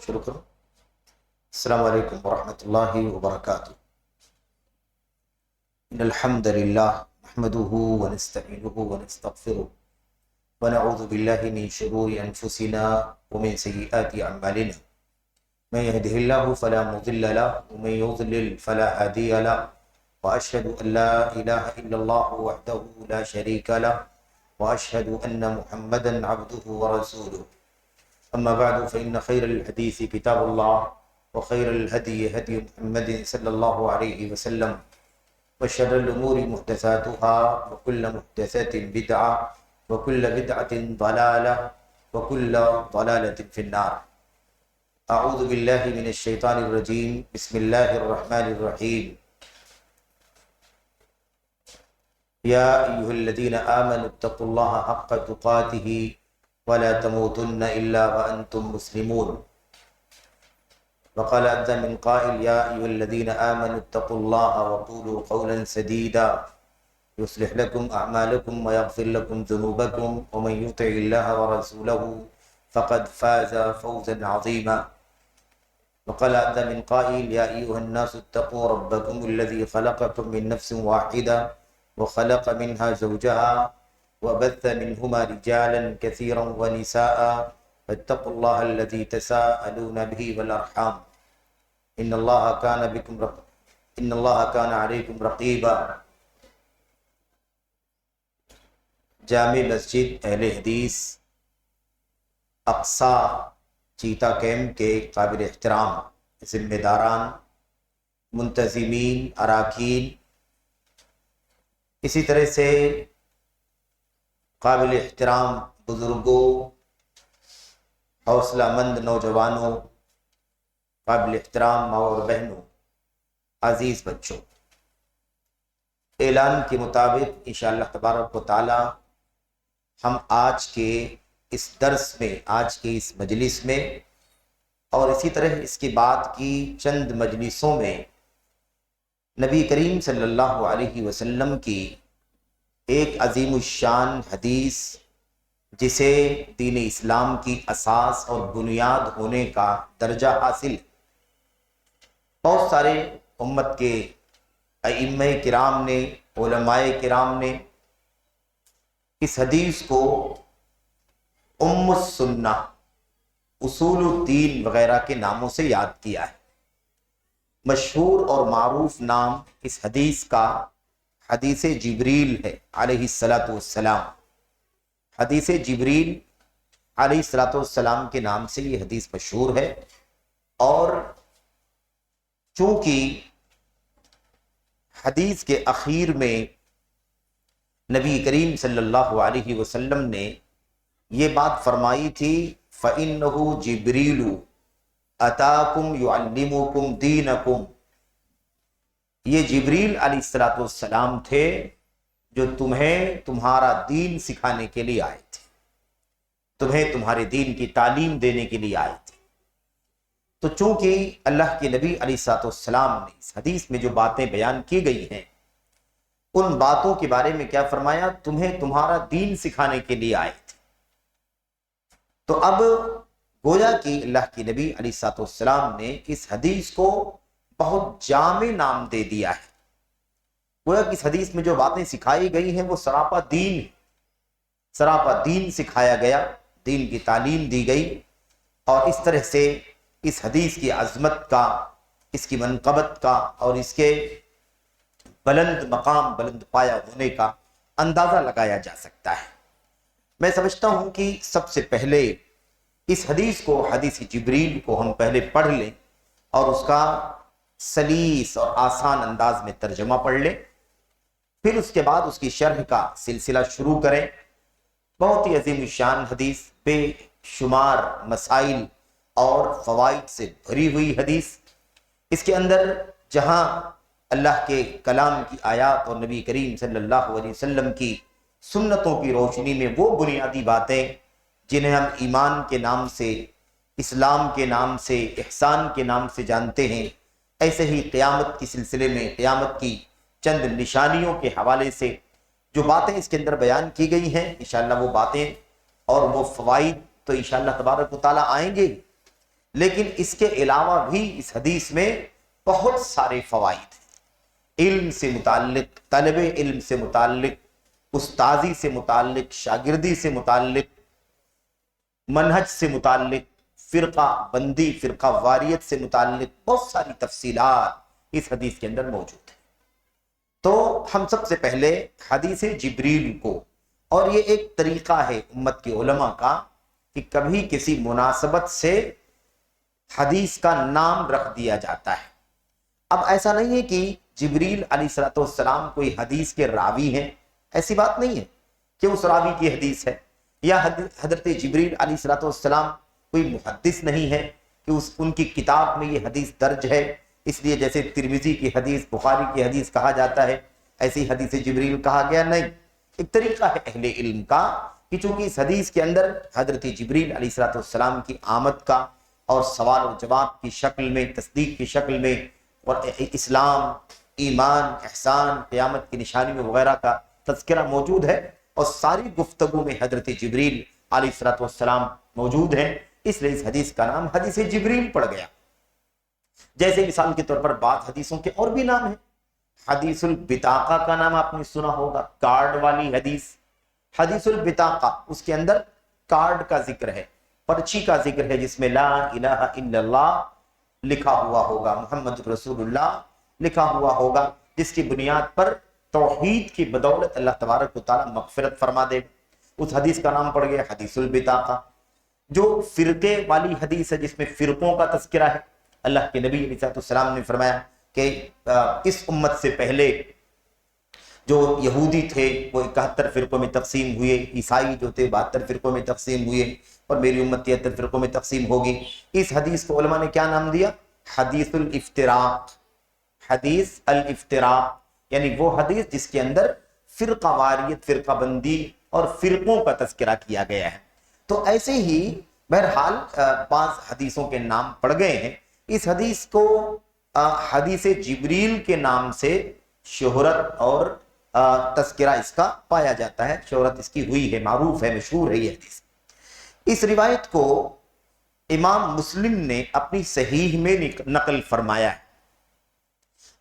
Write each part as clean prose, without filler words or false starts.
شروع کرو. السلام علیکم ورحمۃ اللہ وبرکاتہ. ان الحمد للہ نحمده ونستعینه ونستغفره ونعوذ باللہ من شرور انفسنا ومن سیئات اعمالنا. من يهده الله فلا مضل له ومن يضلل فلا هادي له واشهد ان لا اله الا الله وحده لا شريك له واشهد ان محمدا عبده ورسوله. اما بعد فان خير الحديث كتاب الله وخير الهدي هدي محمد صلى الله عليه وسلم وشر الامور محدثاتها وكل محدثة بدعة وكل بدعة ضلالة وكل ضلالة في النار. اعوذ باللہ من الشیطان الرجیم. بسم اللہ الرحمن الرحیم. یا ایہا الذین آمنوا اتقوا اللہ حق تقاته ولا تموتن الا وانتم مسلمون. وقال عز من قائل یا ایہا الذین آمنوا اتقوا اللہ وقولوا قولا سدیدا يصلح لكم اعمالكم ويغفر لكم ذنوبكم ومن يطع الله ورسوله فقد فاز فوزا عظيما. وقال عز من قائل يا أيها الناس اتقوا ربكم الذي خلقكم من نفس واحدة وخلق منها زوجها وبث منهما رجالا كثيرا ونساء فاتقوا الله الذي تساءلون به والأرحام إن الله كان عليكم رقيبا. جامع مسجد اہل حدیث اقصی چیتا کیمپ کے قابل احترام ذمہ داران، منتظمین، اراکین، اسی طرح سے قابل احترام بزرگوں، حوصلہ مند نوجوانوں، قابل احترام ماں اور بہنوں، عزیز بچوں، اعلان کے مطابق انشاءاللہ تبارک و تعالی ہم آج کے اس درس میں، آج کے اس مجلس میں اور اسی طرح اس کے بعد کی چند مجلسوں میں نبی کریم صلی اللہ علیہ وسلم کی ایک عظیم الشان حدیث، جسے دین اسلام کی اساس اور بنیاد ہونے کا درجہ حاصل، بہت سارے امت کے ائمہ کرام نے، علماء کرام نے اس حدیث کو ام السنہ، اصول الدین وغیرہ کے ناموں سے یاد کیا ہے. مشہور اور معروف نام اس حدیث کا حدیث جبریل ہے علیہ الصلاۃ والسلام. حدیث جبریل علیہ الصلاۃ والسلام کے نام سے یہ حدیث مشہور ہے. اور چونکہ حدیث کے اخیر میں نبی کریم صلی اللہ علیہ وسلم نے یہ بات فرمائی تھی فَإِنَّهُ جِبْرِيلُ أَتَاكُمْ يُعَلِّمُكُمْ دِينَكُمْ، یہ جبریل علیہ الصلاۃ والسلام تھے جو تمہیں تمہارا دین سکھانے کے لیے آئے تھے، تمہیں تمہارے دین کی تعلیم دینے کے لیے آئے تھے. تو چونکہ اللہ کے نبی علیہ الصلاۃ والسلام نے اس حدیث میں جو باتیں بیان کی گئی ہیں، ان باتوں کے بارے میں کیا فرمایا؟ تمہیں تمہارا دین سکھانے کے لیے آئے تھے. تو اب گویا کہ اللہ کے نبی علیہ الصلوۃ والسلام نے اس حدیث کو بہت جامع نام دے دیا ہے. گویا کہ اس حدیث میں جو باتیں سکھائی گئی ہیں وہ سراپا دین، سراپا دین سکھایا گیا، دین کی تعلیم دی گئی. اور اس طرح سے اس حدیث کی عظمت کا، اس کی منقبت کا اور اس کے بلند مقام، بلند پایہ ہونے کا اندازہ لگایا جا سکتا ہے. میں سمجھتا ہوں کہ سب سے پہلے اس حدیث کو، حدیث جبریل کو ہم پہلے پڑھ لیں اور اس کا سلیس اور آسان انداز میں ترجمہ پڑھ لیں، پھر اس کے بعد اس کی شرح کا سلسلہ شروع کریں. بہت ہی عظیم الشان حدیث، بے شمار مسائل اور فوائد سے بھری ہوئی حدیث. اس کے اندر جہاں اللہ کے کلام کی آیات اور نبی کریم صلی اللہ علیہ وسلم کی سنتوں کی روشنی میں وہ بنیادی باتیں جنہیں ہم ایمان کے نام سے، اسلام کے نام سے، احسان کے نام سے جانتے ہیں، ایسے ہی قیامت کے سلسلے میں، قیامت کی چند نشانیوں کے حوالے سے جو باتیں اس کے اندر بیان کی گئی ہیں، انشاءاللہ وہ باتیں اور وہ فوائد تو انشاءاللہ تبارک و تعالیٰ آئیں گے. لیکن اس کے علاوہ بھی اس حدیث میں بہت سارے فوائد ہیں، علم سے متعلق، طلب علم سے متعلق، استاذی سے متعلق، شاگردی سے متعلق، منہج سے متعلق، فرقہ بندی، فرقہ واریت سے متعلق بہت ساری تفصیلات اس حدیث کے اندر موجود ہیں۔ تو ہم سب سے پہلے حدیث جبریل کو، اور یہ ایک طریقہ ہے امت کے علماء کا کہ کبھی کسی مناسبت سے حدیث کا نام رکھ دیا جاتا ہے۔ اب ایسا نہیں ہے کہ جبریل علیہ السلام کوئی حدیث کے راوی ہیں، ایسی بات نہیں ہے کہ اس راوی کی حدیث ہے، یا حضرت جبریل علیہ السلام کوئی محدث نہیں ہے کہ ان کی کتاب میں یہ حدیث درج ہے، اس لیے جیسے ترمذی کی حدیث بخاری کی حدیث کہا جاتا ہے ایسی حدیث جبریل کہا گیا نہیں۔ ایک طریقہ ہے اہل علم کا کہ چونکہ اس حدیث کے اندر حضرت جبریل علیہ السلام کی آمد کا اور سوال و جواب کی شکل میں، تصدیق کی شکل میں، اور اسلام، ایمان، احسان، قیامت کی نشانی وغیرہ کا تذکرہ موجود ہے، اور ساری گفتگو میں حضرت جبریل علیہ السلام موجود ہیں، اس لیے اس حدیث کا نام حدیث جبریل پڑ گیا۔ جیسے مثال کے طور پر بعض حدیثوں کے اور بھی نام ہیں۔ حدیث البطاقہ کا نام آپ نے سنا ہوگا، کارڈ والی حدیث۔ حدیث البطاقہ، اس کے اندر کارڈ کا ذکر ہے، پرچی کا ذکر ہے جس میں لا الہ الا اللہ لکھا ہوا ہوگا، محمد رسول اللہ لکھا ہوا ہوگا، جس کی بنیاد پر توحید کی بدولت اللہ تبارک و تعالی مغفرت فرما دے۔ اس حدیث کا نام پڑ گیا حدیث البطاقہ۔ جو فرقے والی حدیث ہے، جس میں فرقوں کا تذکرہ ہے، اللہ کے نبی علیہ السلام نے فرمایا کہ اس امت سے پہلے جو یہودی تھے وہ 71 فرقوں میں تقسیم ہوئے، عیسائی جو تھے 72 فرقوں میں تقسیم ہوئے، اور میری امت 73 فرقوں میں تقسیم ہوگی۔ اس حدیث کو علماء نے کیا نام دیا؟ حدیث الافتراق۔ حدیث الافتراق یعنی وہ حدیث جس کے اندر فرقہ واریت، فرقہ بندی اور فرقوں کا تذکرہ کیا گیا ہے۔ تو ایسے ہی بہرحال بعض حدیثوں کے نام پڑ گئے ہیں۔ اس حدیث کو حدیث جبریل کے نام سے شہرت اور تذکرہ اس کا پایا جاتا ہے، شہرت اس کی ہوئی ہے، معروف ہے، مشہور ہے یہ حدیث۔ اس روایت کو امام مسلم نے اپنی صحیح میں نقل فرمایا ہے،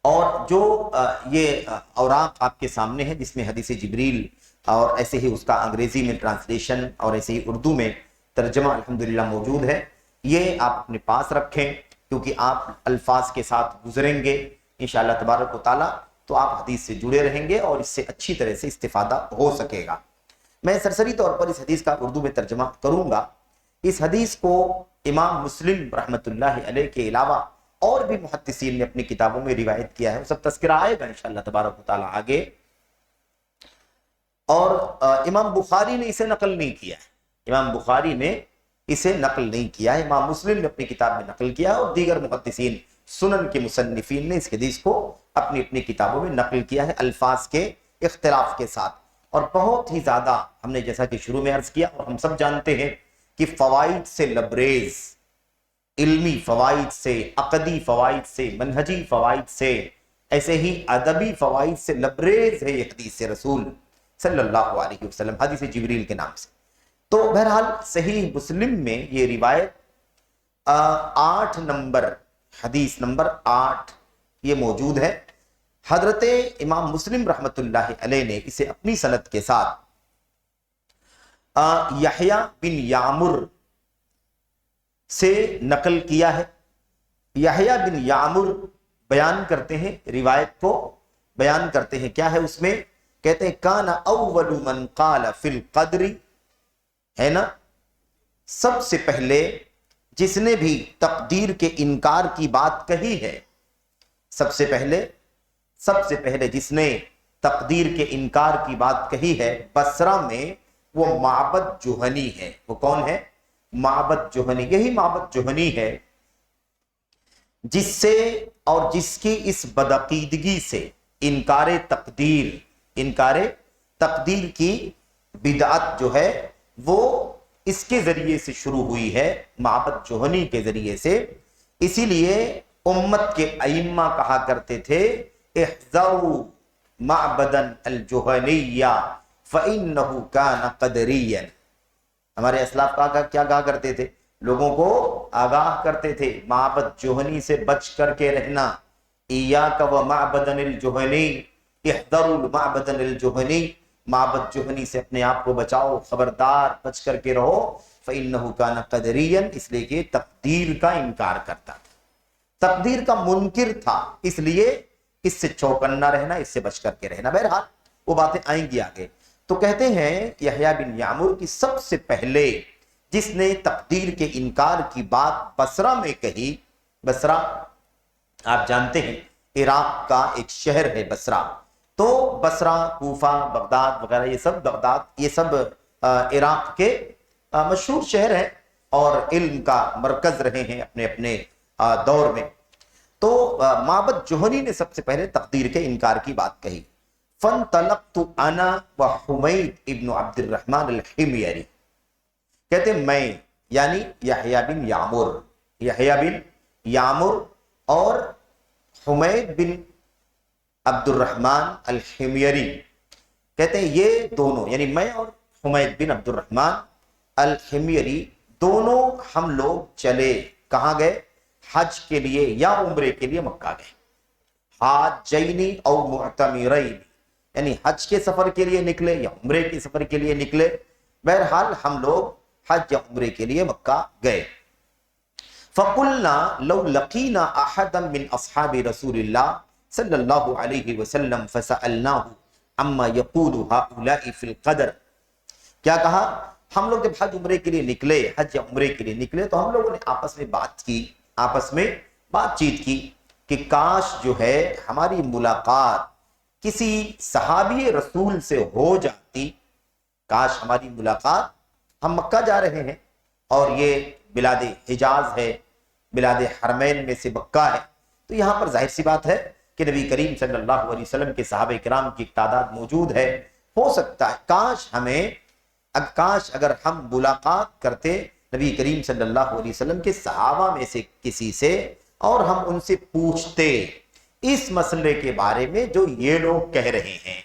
اور جو یہ اوراق آپ کے سامنے ہے جس میں حدیث جبریل اور ایسے ہی اس کا انگریزی میں ٹرانسلیشن اور ایسے ہی اردو میں ترجمہ الحمدللہ موجود ہے، یہ آپ اپنے پاس رکھیں، کیونکہ آپ الفاظ کے ساتھ گزریں گے انشاءاللہ تبارک و تعالی تو آپ حدیث سے جڑے رہیں گے اور اس سے اچھی طرح سے استفادہ ہو سکے گا۔ میں سرسری طور پر اس حدیث کا اردو میں ترجمہ کروں گا۔ اس حدیث کو امام مسلم رحمۃ اللہ علیہ کے علاوہ اور بھی محدثین نے اپنی کتابوں میں روایت کیا ہے، وہ سب تذکرہ آئے گا انشاءاللہ تبارک و تعالی آگے۔ اور امام بخاری نے اسے نقل نہیں کیا ہے، امام بخاری نے اسے نقل نہیں کیا ہے، امام مسلم نے اپنی کتاب میں نقل کیا، اور دیگر محدثین سنن کے مصنفین نے اس حدیث کو اپنی اپنی کتابوں میں نقل کیا ہے، الفاظ کے اختلاف کے ساتھ۔ اور بہت ہی زیادہ ہم نے جیسا کہ شروع میں عرض کیا اور ہم سب جانتے ہیں کہ فوائد سے لبریز، علمی فوائد سے، عقدی فوائد سے، منہجی فوائد سے، ایسے ہی ادبی فوائد سے لبریز ہے یہ حدیث رسول صلی اللہ علیہ وسلم، حدیث جبریل کے نام سے۔ تو بہرحال صحیح مسلم میں یہ روایت 8 نمبر، حدیث نمبر 8 یہ موجود ہے۔ حضرت امام مسلم رحمت اللہ علیہ نے اسے اپنی سند کے ساتھ یحییٰ بن یعمر سے نقل کیا ہے۔ یحییٰ بن یعمر بیان کرتے ہیں، روایت کو بیان کرتے ہیں، کیا ہے اس میں؟ کہتے ہیں کان اول من قال فی القدر، ہے نا، سب سے پہلے جس نے بھی تقدیر کے انکار کی بات کہی ہے، سب سے پہلے جس نے تقدیر کے انکار کی بات کہی ہے بصرہ میں، وہ معبد جوہنی ہے۔ وہ کون ہے؟ معبد جوہنی۔ یہی معبد جوہنی ہے جس سے اور جس کی اس بدعقیدگی سے انکار تقدیر کی بدعت جو ہے وہ اس کے ذریعے سے شروع ہوئی ہے، معبد جوہنی کے ذریعے سے۔ اسی لیے امت کے ائمہ کہا کرتے تھے احذروا معبدا الجوہنیہ فإنہ کان قدریا۔ ہمارے اسلاف کیا کہا کرتے تھے؟ لوگوں کو آگاہ کرتے تھے معبد جوہنی سے بچ کر کے رہنا، ایاک و معبدن الجوہنی احذروا المعبدن الجوہنی، معبد جوہنی سے اپنے آپ کو بچاؤ، خبردار بچ کر کے رہو، فإنہ کان قدریا، اس لیے کہ تقدیر کا انکار کرتا تھا، تقدیر کا منکر تھا، اس لیے اس سے چوکنا رہنا، اس سے بچ کر کے رہنا۔ بہرحال وہ باتیں آئیں گی آگے۔ تو کہتے ہیں یحییٰ بن یعمر کی سب سے پہلے جس نے تقدیر کے انکار کی بات بصرہ میں کہی، بصرہ آپ جانتے ہیں عراق کا ایک شہر ہے بصرہ، تو بصرہ، کوفہ، بغداد وغیرہ یہ سب عراق کے مشہور شہر ہیں اور علم کا مرکز رہے ہیں اپنے اپنے دور میں۔ تو معبد جوہنی نے سب سے پہلے تقدیر کے انکار کی بات کہی۔ فانطلقت انا وحمید ابن عبد الرحمن الحمیری، کہتے میں یعنی یحییٰ بن یعمر اور حمید بن عبد الرحمن الحمیری، کہتے ہیں یہ دونوں یعنی میں اور حمید بن عبد الرحمن الحمیری دونوں ہم لوگ چلے، کہاں گئے؟ حج کے لیے یا عمرے کے لیے مکہ گئے، حاجینی او معتمرین، یعنی حج کے سفر کے لیے نکلے یا عمرے کے سفر کے لیے نکلے، بہرحال ہم لوگ حج یا عمرے کے لیے مکہ گئے۔ فَقُلْنَا لَوْ لَقِينَا أَحَدًا مِّنْ أَصْحَابِ رَسُولِ اللَّهِ صلی اللہ علیہ وسلم فَسَأَلْنَاهُ عَمَّا يَقُولُ هَؤُلَاءِ فِي الْقَدْرِ، کیا کہا؟ ہم لوگ جب حج عمرے کے لیے نکلے، حج یا عمرے کے لیے نکلے تو ہم لوگوں نے آپس میں بات چیت کی کہ کاش جو ہے ہماری ملاقات کسی صحابی رسول سے ہو جاتی، کاش ہماری ملاقات، ہم مکہ جا رہے ہیں اور یہ بلاد حجاز ہے، بلاد حرمین میں سے مکہ ہے، تو یہاں پر ظاہر سی بات ہے کہ نبی کریم صلی اللہ علیہ وسلم کے صحابہ کرام کی تعداد موجود ہے، ہو سکتا ہے کاش اگر ہم ملاقات کرتے نبی کریم صلی اللہ علیہ وسلم کے صحابہ میں سے کسی سے اور ہم ان سے پوچھتے اس مسئلے کے بارے میں جو یہ لوگ کہہ رہے ہیں۔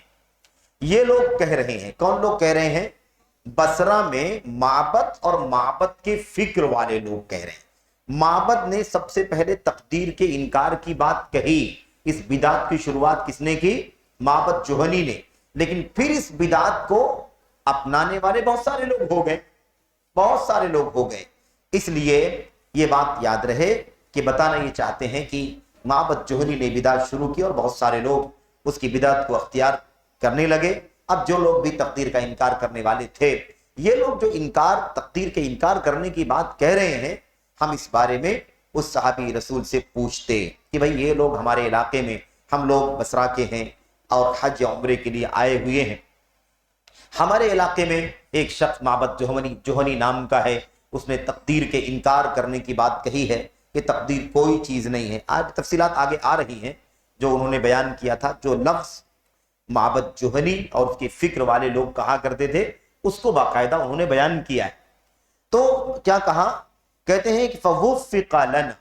یہ لوگ کہہ رہے ہیں، کون لوگ کہہ رہے ہیں؟ بصرہ میں معبد اور معبد کے فکر والے لوگ کہہ رہے ہیں۔ معبد نے سب سے پہلے تقدیر کے انکار کی بات کہی، اس بدعت کی شروعات کس نے کی؟ معبد جوہنی نے، لیکن پھر اس بدعت کو اپنانے والے بہت سارے لوگ ہو گئے، اس لیے یہ بات یاد رہے کہ بتانا یہ چاہتے ہیں کہ معبد جوہنی نے بدعت شروع کی اور بہت سارے لوگ اس کی بدعت کو اختیار کرنے لگے۔ اب جو لوگ بھی تقدیر کا انکار کرنے والے تھے، یہ لوگ جو تقدیر کے انکار کرنے کی بات کہہ رہے ہیں، ہم اس بارے میں اس صحابی رسول سے پوچھتے کہ بھئی یہ لوگ ہمارے علاقے میں، ہم لوگ بصرہ کے ہیں اور حج یا عمرے کے لیے آئے ہوئے ہیں، ہمارے علاقے میں ایک شخص معبد جوہنی نام کا ہے، اس نے تقدیر کے انکار کرنے کی بات کہی ہے کہ تقدیر کوئی چیز نہیں ہے۔ آج تفصیلات آگے آ رہی ہیں جو انہوں نے بیان کیا تھا، جو لفظ معبد جوہنی اور اس کے فکر والے لوگ کہا کرتے تھے اس کو باقاعدہ انہوں نے بیان کیا ہے۔ تو کیا کہا؟ کہتے ہیں کہ فَوُفِّقَ لَنَا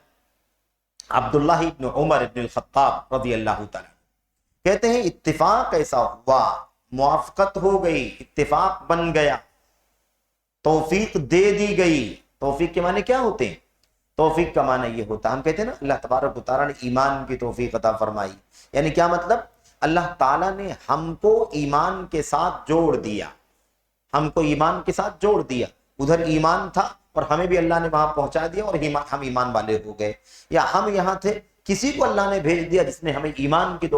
عبداللہ ابن عمر ابن الخطاب رضی اللہ تعالیٰ، کہتے ہیں اتفاق ایسا ہوا، موافقت ہو گئی، اتفاق بن گیا، توفیق دے دی گئی۔ توفیق کے معنی کیا ہوتے ہیں؟ توفیق کا معنی یہ ہوتا ہے، ہم کہتے ہیں نا اللہ تبارک و تعالیٰ نے ایمان کی توفیق عطا فرمائی، یعنی کیا مطلب؟ اللہ تعالیٰ نے ہم کو ایمان کے ساتھ جوڑ دیا، ادھر ایمان تھا اور ہمیں بھی اللہ نے وہاں پہنچا دیا اور ہم ایمان والے ہو گئے، یا ہم یہاں تھے، کسی کو اللہ نے بھیج دیا جس نے ہمیں ایمان کی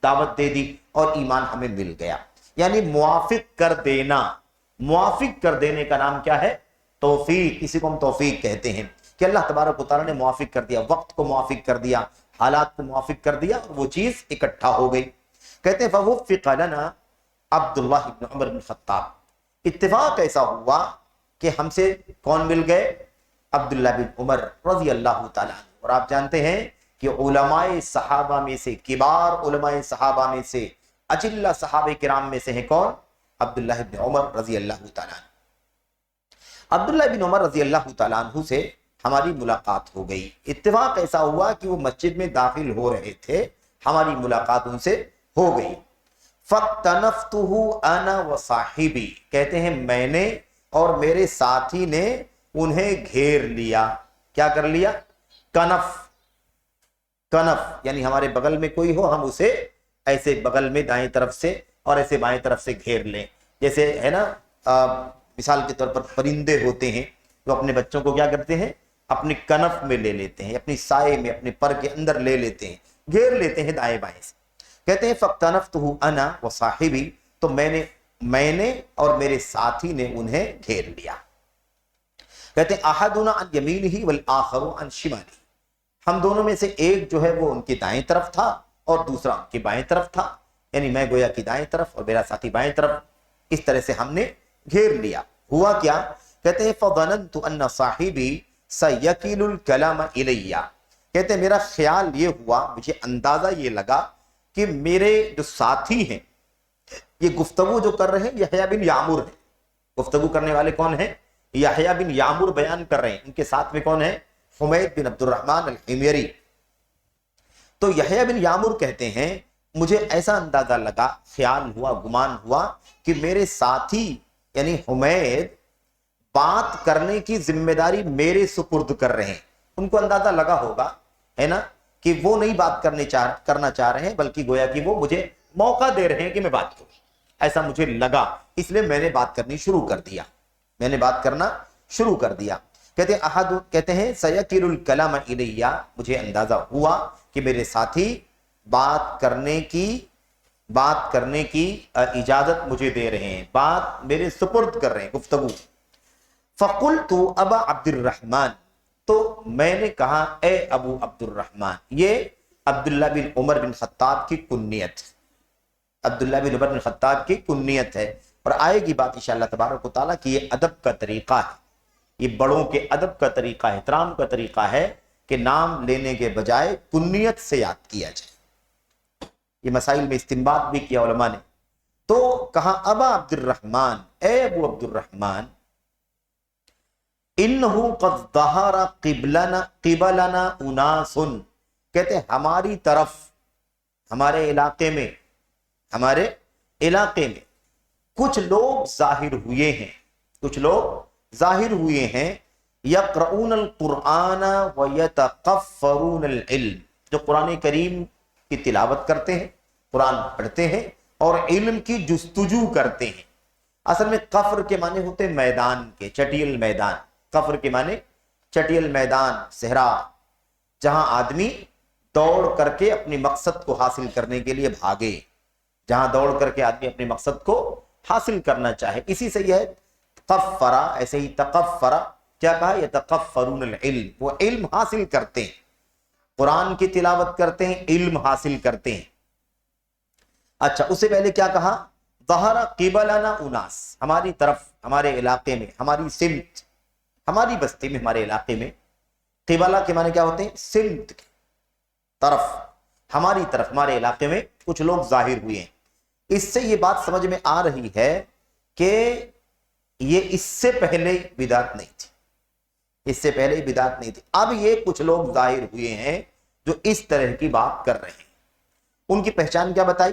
دعوت دے دی اور ایمان ہمیں مل گیا، یعنی موافق کر دینے کا نام کیا ہے؟ توفیق، اسی کو ہم توفیق کہتے ہیں کہ اللہ تبارک و تعالیٰ نے موافق کر دیا، وقت کو موافق کر دیا، حالات کو موافق کر دیا اور وہ چیز اکٹھا ہو گئی۔ کہتے ہیں فَوُفِّقَ لَنَا عبداللہ ابن عمر بن خطاب، اتفاق ایسا ہوا کہ ہم سے کون مل گئے؟ عبداللہ بن عمر رضی اللہ تعالیٰ عنہ۔ اور آپ جانتے ہیں کہ علماء صحابہ میں سے، کبار علماء صحابہ میں سے، اجلہ صحابہ کرام میں سے ہیں کون؟ عبداللہ بن عمر رضی اللہ تعالیٰ عنہ۔ عبداللہ بن عمر رضی اللہ تعالیٰ عنہ سے ہماری ملاقات ہو گئی، اتفاق ایسا ہوا کہ وہ مسجد میں داخل ہو رہے تھے، ہماری ملاقات ان سے ہو گئی۔ فَاقْتَنَفْتُهُ أَنَا وَصَاحِبِي، کہتے ہیں میں نے اور میرے ساتھی نے انہیں گھیر لیا۔ کیا کر لیا؟ کنف، کنف یعنی ہمارے بغل میں کوئی ہو، ہم اسے ایسے بغل میں دائیں طرف سے اور ایسے بائیں طرف سے گھیر لیں. جیسے ہے نا مثال کے طور پر پرندے ہوتے ہیں تو اپنے بچوں کو کیا کرتے ہیں؟ اپنی کنف میں لے لیتے ہیں، اپنی سائے میں، اپنے پر کے اندر لے لیتے ہیں، گھیر لیتے ہیں دائیں بائیں سے. کہتے ہیں فَاقْتَنَفْتُهُ أَنَا وَصَاحِبِي، تو میں نے اور میرے ساتھی نے انہیں گھیر لیا. کہتے ہیں احدنا عن یمینہ والآخر عن شمالہ، ہم دونوں میں سے ایک جو ہے وہ ان کی دائیں طرف تھا اور دوسرا ان کی بائیں طرف تھا، یعنی میں گویا کہ دائیں طرف اور میرا ساتھی بائیں طرف. اس طرح سے ہم نے گھیر لیا. ہوا کیا؟ کہتے ہیں فَظَنَنْتُ أَنَّ صَاحِبِي سَيَكِلُ الْكَلَامَ إِلَيَّ، کہتے ہیں میرا خیال یہ ہوا، مجھے اندازہ یہ لگا کہ میرے جو ساتھی ہیں یہ گفتگو جو کر رہے ہیں یحییٰ بن یعمر ہیں. گفتگو کرنے والے کون ہیں؟ یحییٰ بن یعمر بیان کر رہے ہیں. ان کے ساتھ میں کون ہے؟ حمید بن عبد الرحمن الحميری. تو یحییٰ بن یعمر کہتے ہیں مجھے ایسا اندازہ لگا، خیال ہوا، گمان ہوا کہ میرے ساتھی یعنی حمید بات کرنے کی ذمہ داری میرے سپرد کر رہے ہیں. ان کو اندازہ لگا ہوگا ہے نا کہ وہ نہیں بات کرنا چاہ رہے ہیں، بلکہ گویا کہ وہ مجھے موقع دے رہے ہیں کہ میں بات کروں. ایسا مجھے لگا، اس لیے میں نے بات کرنی شروع کر دیا، میں نے بات کرنا شروع کر دیا. کہتے ہیں سَيَكِلُ الْكَلَامَ إِلَيَّ، مجھے اندازہ ہوا کہ میرے ساتھی بات کرنے کی اجازت مجھے دے رہے ہیں، بات میرے سپرد کر رہے ہیں، گفتگو. فَقُلْتُ أَبَا عَبْدِ الرَّحْمَنِ، تو میں نے کہا اے ابو عبد الرحمن. یہ عبداللہ بن عمر بن خطاب کی کنیت، عبداللہ بن عمر بن خطاب کی کنیت ہے. اور آئے گی بات انشاءاللہ تبارک و تعالیٰ کی یہ ادب کا طریقہ ہے، یہ بڑوں کے ادب کا طریقہ ہے، احترام کا طریقہ ہے کہ نام لینے کے بجائے کنیت سے یاد کیا جائے. یہ مسائل میں استنباط بھی کیا علماء نے. تو کہا ابا عبد الرحمن، اے ابو عبد الرحمن، انہو قد ظہر قبلنا اناس، کہتے ہیں ہماری طرف، ہمارے علاقے میں کچھ لوگ ظاہر ہوئے ہیں، کچھ لوگ ظاہر ہوئے ہیں، یقرؤون القرآن ویتقفرون العلم، جو قرآن کریم کی تلاوت کرتے ہیں، قرآن پڑھتے ہیں اور علم کی جستجو کرتے ہیں. اصل میں قفر کے معنی ہوتے ہیں میدان کے، چٹیل میدان. قفر کے معنی چٹیل میدان، صحرا، جہاں آدمی دوڑ کر کے اپنی مقصد کو حاصل کرنے کے لیے بھاگے، جہاں دوڑ کر کے آدمی اپنے مقصد کو حاصل کرنا چاہے. اسی سے یہ ہے قفرا، ایسے ہی تقفرا، کیا کہا؟ یتقفرون العلم، وہ علم حاصل کرتے ہیں، قرآن کی تلاوت کرتے ہیں، علم حاصل کرتے ہیں. اچھا، اس سے پہلے کیا کہا؟ ظہر قبلنا اناس، ہماری طرف، ہمارے علاقے میں، ہماری سمت، ہماری بستی میں، ہمارے علاقے میں. قبلہ کے معنی کیا ہوتے ہیں؟ سمت، طرف، ہماری طرف، ہمارے علاقے میں کچھ لوگ ظاہر ہوئے ہیں. اس سے یہ بات سمجھ میں آ رہی ہے کہ یہ اس سے پہلے بدعت نہیں تھی، اس سے پہلے بدعت نہیں تھی. اب یہ کچھ لوگ ظاہر ہوئے ہیں جو اس طرح کی بات کر رہے ہیں. ان کی پہچان کیا بتائی؟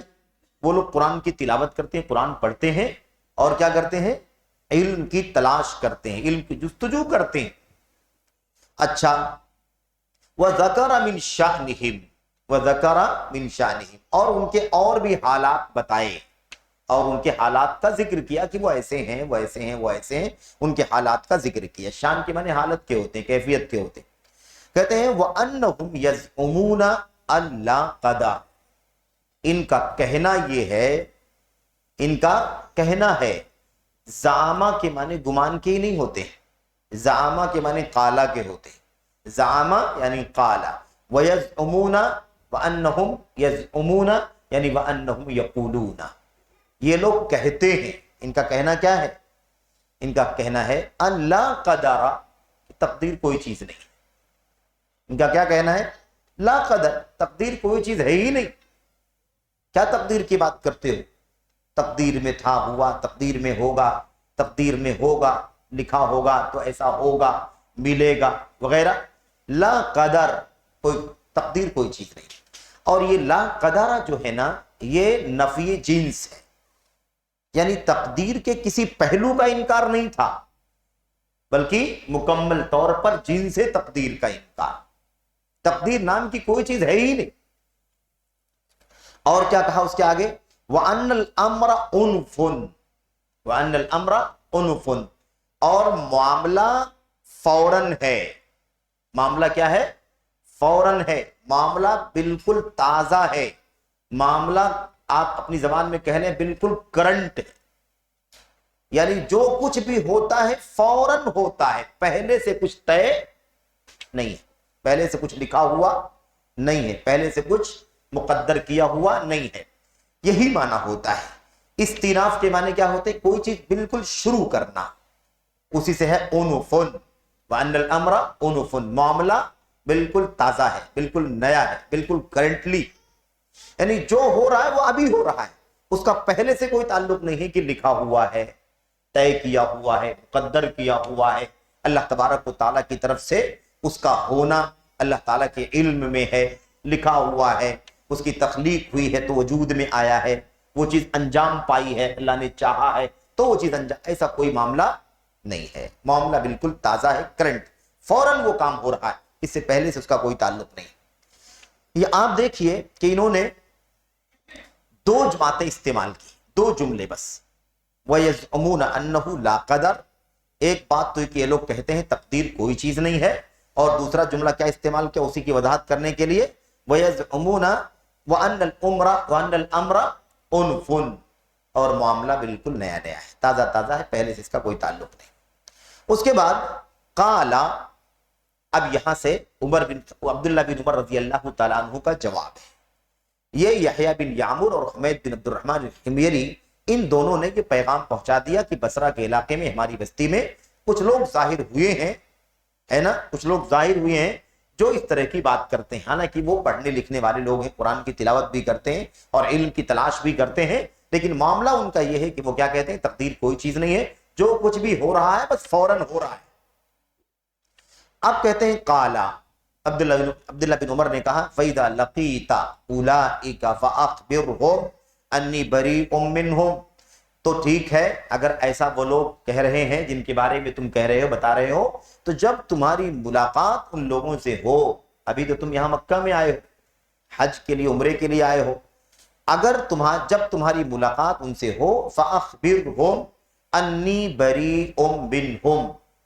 وہ لوگ قرآن کی تلاوت کرتے ہیں، قرآن پڑھتے ہیں اور کیا کرتے ہیں؟ علم کی تلاش کرتے ہیں، علم کی جستجو کرتے ہیں. اچھا، وَذَكَرَ مِنْ شَأْنِهِمْ، وَذَكَرَ مِنْ شَأْنِهِمْ، اور ان کے اور بھی حالات بتائے، اور ان کے حالات کا ذکر کیا کہ وہ ایسے ہیں، وہ ایسے ہیں، وہ ایسے ہیں. ان کے حالات کا ذکر کیا. شان کے معنی حالت کے ہوتے ہیں، کیفیت کے ہوتے ہیں. کہتے ہیں وَأَنَّهُمْ يَزْعُمُونَ أَلَّا قَدَى، ان کا کہنا یہ ہے، ان کا کہنا ہے. زعامہ کے معنی گمان کے ہی نہیں ہوتے، زعامہ کے معنی قالا کے ہوتے ہیں. زعامہ یعنی قالا، وَيَزْعُمُونَ وَأَنَّهُمْ يَزْعُمُونَ یعنی وَأَنَّهُمْ يَقُولُونَ، یہ لوگ کہتے ہیں. ان کا کہنا کیا ہے؟ ان کا کہنا ہے اللہ قدر، تقدیر کوئی چیز نہیں. ان کا کیا کہنا ہے؟ لا قدر، تقدیر کوئی چیز ہے ہی نہیں. کیا تقدیر کی بات کرتے ہو؟ تقدیر میں تھا، ہوا، تقدیر میں ہوگا، تقدیر میں ہوگا، لکھا ہوگا تو ایسا ہوگا، ملے گا وغیرہ. لا قدر، کوئی تقدیر کوئی چیز نہیں. اور یہ لا قدر جو ہے نا، یہ نفی جنس ہے، یعنی تقدیر کے کسی پہلو کا انکار نہیں تھا، بلکہ مکمل طور پر جن سے تقدیر کا انکار. تقدیر نام کی کوئی چیز ہے ہی نہیں. اور کیا کہا اس کے آگے؟ وَأَنَّ الْأَمْرَ أُنْفٌ، وَأَنَّ الْأَمْرَ أُنْفٌ، اور معاملہ فوراً ہے. معاملہ کیا ہے؟ فوراً ہے. معاملہ بالکل تازہ ہے. معاملہ آپ اپنی زبان میں کہہ لیں بالکل کرنٹ ہے. یعنی جو کچھ بھی ہوتا ہے فوراً ہوتا ہے، پہلے سے کچھ طے نہیں ہے، پہلے سے کچھ لکھا ہوا نہیں ہے، پہلے سے کچھ مقدر کیا ہوا نہیں ہے. یہی معنی ہوتا ہے. استیناف کے معنی کیا ہوتے ہیں؟ کوئی چیز بالکل شروع کرنا، اسی سے ہے اونفن. وَأَنَّ الْأَمْرَ اونفن، معاملہ بالکل تازہ ہے، بالکل نیا ہے، بالکل کرنٹلی. یعنی جو ہو رہا ہے وہ ابھی ہو رہا ہے، اس کا پہلے سے کوئی تعلق نہیں ہے کہ لکھا ہوا ہے، طے کیا ہوا ہے، مقدر کیا ہوا ہے. اللہ تبارک و تعالیٰ کی طرف سے اس کا ہونا اللہ تعالیٰ کے علم میں ہے، لکھا ہوا ہے، اس کی تخلیق ہوئی ہے تو وجود میں آیا ہے، وہ چیز انجام پائی ہے، اللہ نے چاہا ہے تو وہ چیز انجام. ایسا کوئی معاملہ نہیں ہے. معاملہ بالکل تازہ ہے، کرنٹ، فوراً وہ کام ہو رہا ہے، اس سے پہلے سے اس کا کوئی تعلق نہیں. یہ آپ دیکھیے کہ انہوں نے دو جماعتیں استعمال کی، دو جملے بس. وَيَزْعُمُونَ أَنَّهُ لَا قَدَرْ، ایک بات تو یہ لوگ کہتے ہیں تقدیر کوئی چیز نہیں ہے، اور دوسرا جملہ کیا استعمال کیا اسی کی وضاحت کرنے کے لیے؟ وَيَزْعُمُونَ وَأَنَّ الْأَمْرَ أُنْفٌ، اور معاملہ بالکل نیا نیا ہے، تازہ تازہ ہے، پہلے سے اس کا کوئی تعلق نہیں. اس کے بعد قالا، اب یہاں سے عبداللہ بن عمر رضی اللہ تعالیٰ عنہ کا جواب ہے. یہ یحییٰ بن یعمر اور حمید بن عبد الرحمن الحميري، ان دونوں نے یہ پیغام پہنچا دیا کہ بصرہ کے علاقے میں ہماری بستی میں کچھ لوگ ظاہر ہوئے ہیں، ہے نا، کچھ لوگ ظاہر ہوئے ہیں جو اس طرح کی بات کرتے ہیں. حالانکہ وہ پڑھنے لکھنے والے لوگ ہیں، قرآن کی تلاوت بھی کرتے ہیں اور علم کی تلاش بھی کرتے ہیں، لیکن معاملہ ان کا یہ ہے کہ وہ کیا کہتے ہیں؟ تقدیر کوئی چیز نہیں ہے، جو کچھ بھی ہو رہا ہے بس فوراً ہو رہا ہے. اب کہتے ہیں قالا، عبداللہ بن عمر نے کہا فَإِذَا لَقِيتَ أُولَئِكَ فَأَخْبِرْهُمْ أَنِّي بَرِيءٌ مِّنْهُمْ، تو ٹھیک ہے اگر ایسا وہ لوگ کہہ رہے ہیں جن کے بارے میں تم کہہ رہے ہو، بتا رہے ہو، تو جب تمہاری ملاقات ان لوگوں سے ہو، ابھی تو تم یہاں مکہ میں آئے ہو، حج کے لیے، عمرے کے لیے آئے ہو، جب تمہاری ملاقات ان سے ہو، فَأَخْبِرْهُمْ أَنِّي بَرِيءٌ مِّنْهُمْ،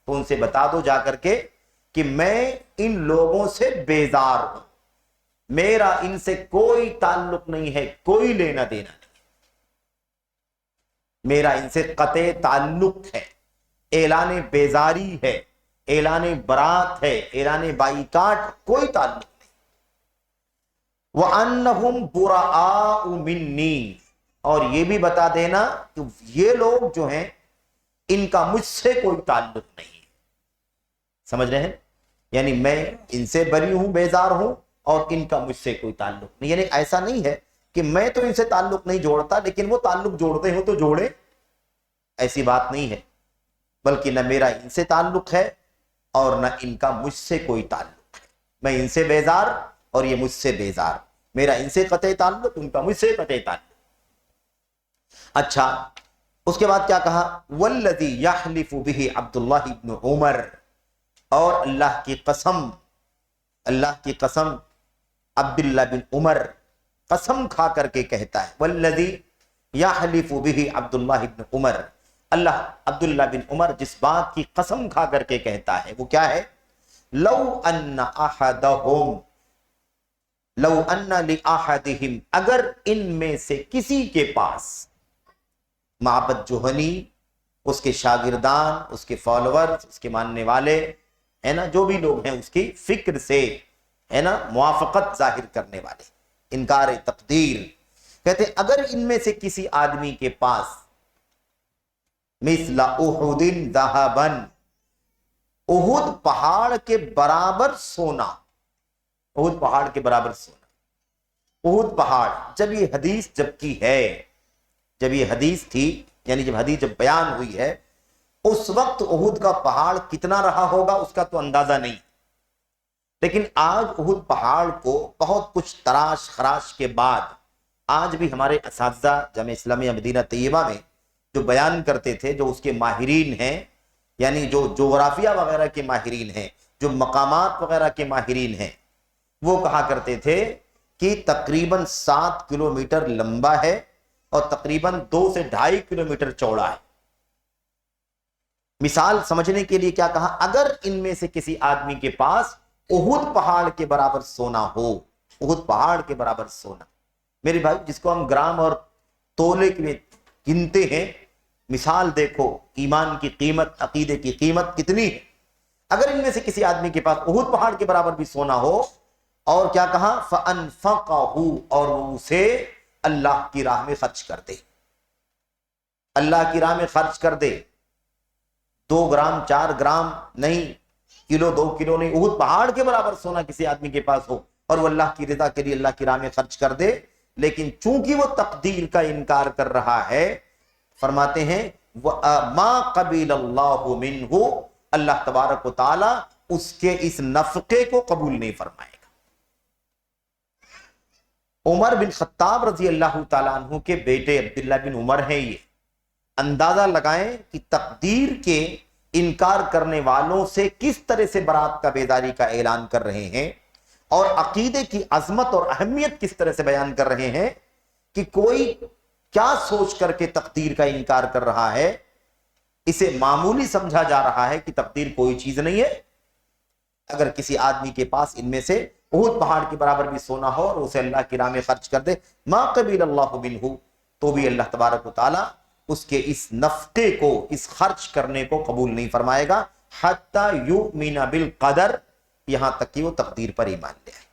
تو ان سے بتا دو جا کر کے کہ میں ان لوگوں سے بیزار ہوں، میرا ان سے کوئی تعلق نہیں ہے، کوئی لینا دینا نہیں، میرا ان سے قطع تعلق ہے، اعلان بیزاری ہے، اعلان برات ہے، اعلان بائیکاٹ، کوئی تعلق نہیں. وَأَنَّهُمْ بُرَآءُ مِنِّي، اور یہ بھی بتا دینا کہ یہ لوگ جو ہیں ان کا مجھ سے کوئی تعلق نہیں ہے. سمجھ رہے ہیں؟ یعنی میں ان سے بری ہوں، بیزار ہوں، اور ان کا مجھ سے کوئی تعلق نہیں. یعنی ایسا نہیں ہے کہ میں تو ان سے تعلق نہیں جوڑتا لیکن وہ تعلق جوڑتے ہوں تو جوڑے، ایسی بات نہیں ہے، بلکہ نہ میرا ان سے تعلق ہے اور نہ ان کا مجھ سے کوئی تعلق ہے. میں ان سے بیزار اور یہ مجھ سے بیزار، میرا ان سے قطع تعلق، ان کا مجھ سے قطع تعلق. اچھا، اس کے بعد کیا کہا؟ والذی یحلف بہ عبداللہ بن عمر، اور اللہ کی قسم عبداللہ بن عمر قسم کھا کر کے کہتا ہے، والذی یحلف بہ عبداللہ بن عمر، اللہ عبداللہ بن عمر جس بات کی قسم کھا کر کے کہتا ہے وہ کیا ہے؟ لو ان لأحدہم، اگر ان میں سے کسی کے پاس، معبد جوہنی، اس کے شاگردان، اس کے فالوورز، اس کے ماننے والے، ہے نا، جو بھی لوگ ہیں اس کی فکر سے، ہے نا، موافقت ظاہر کرنے والے، انکار تقدیر، کہتے ہیں اگر ان میں سے کسی آدمی کے پاس مثل احد ذہبا، احد پہاڑ کے برابر سونا، احد پہاڑ کے برابر سونا، احد پہاڑ، جب یہ حدیث جب یہ حدیث تھی، یعنی جب حدیث بیان ہوئی ہے، اس وقت احد کا پہاڑ کتنا رہا ہوگا اس کا تو اندازہ نہیں، لیکن آج احد پہاڑ کو بہت کچھ تراش خراش کے بعد آج بھی ہمارے اساتذہ جامعہ اسلامیہ مدینہ طیبہ میں جو بیان کرتے تھے، جو اس کے ماہرین ہیں، یعنی جو جغرافیہ وغیرہ کے ماہرین ہیں، جو مقامات وغیرہ کے ماہرین ہیں، وہ کہا کرتے تھے کہ تقریباً 7 کلومیٹر لمبا ہے اور تقریباً 2 سے 2.5 کلومیٹر چوڑا ہے۔ مثال سمجھنے کے لیے کیا کہا، اگر ان میں سے کسی آدمی کے پاس احد پہاڑ کے برابر سونا ہو، احد پہاڑ کے برابر سونا، میرے بھائی جس کو ہم گرام اور تولے کے گنتے ہیں، مثال دیکھو ایمان کی قیمت، عقیدے کی قیمت کتنی ہے۔ اگر ان میں سے کسی آدمی کے پاس احد پہاڑ کے برابر بھی سونا ہو، اور کیا کہا، فَأَنفَقَهُ، اور وہ اسے اللہ کی راہ میں خرچ کر دے، اللہ کی راہ میں خرچ کر دے، 2 گرام 4 گرام نہیں، کلو 2 کلو نہیں، احد پہاڑ کے برابر سونا کسی آدمی کے پاس ہو اور وہ اللہ کی رضا کے لیے اللہ کی راہ میں خرچ کر دے، لیکن چونکہ وہ تقدیر کا انکار کر رہا ہے، فرماتے ہیں مَا قَبِلَ اللَّهُ مِنْهُ، اللہ تبارک و تعالی اس کے اس نفقے کو قبول نہیں فرمائے گا۔ عمر بن خطاب رضی اللہ تعالیٰ عنہ کے بیٹے عبداللہ بن عمر ہیں یہ، اندازہ لگائیں کہ تقدیر کے انکار کرنے والوں سے کس طرح سے برات کا بیداری کا اعلان کر رہے ہیں، اور عقیدے کی عظمت اور اہمیت کس طرح سے بیان کر رہے ہیں کہ کوئی کیا سوچ کر کے تقدیر کا انکار کر رہا ہے، اسے معمولی سمجھا جا رہا ہے کہ تقدیر کوئی چیز نہیں ہے۔ اگر کسی آدمی کے پاس ان میں سے احد پہاڑ کے برابر بھی سونا ہو اور اسے اللہ کی راہ میں خرچ کر دے، ما قبل اللہ منہ، تو بھی اللہ تبارک و تعالی اس کے اس نفقے کو، اس خرچ کرنے کو قبول نہیں فرمائے گا، حتی یؤمن بالقدر، یہاں تک کہ وہ تقدیر پر ایمان لے آئے۔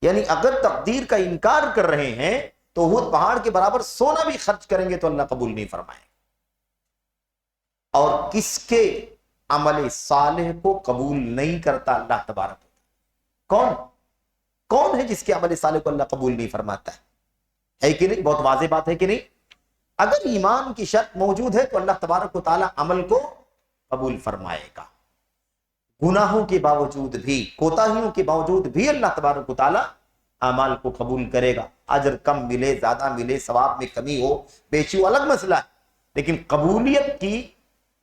یعنی اگر تقدیر کا انکار کر رہے ہیں تو احد پہاڑ کے برابر سونا بھی خرچ کریں گے تو اللہ قبول نہیں فرمائے گا۔ اور کس کے عمل صالح کو قبول نہیں کرتا اللہ تبارک؟ کون ہے جس کے عمل صالح کو اللہ قبول نہیں فرماتا ہے کہ نہیں؟ بہت واضح بات ہے کہ نہیں؟ اگر ایمان کی شرط موجود ہے تو اللہ تبارک و تعالی عمل کو قبول فرمائے گا، گناہوں کے باوجود بھی، کوتاہیوں کے باوجود بھی اللہ تبارک و تعالی اعمال کو قبول کرے گا۔ اجر کم ملے، زیادہ ملے، ثواب میں کمی ہو، بیشی، وہ الگ مسئلہ ہے، لیکن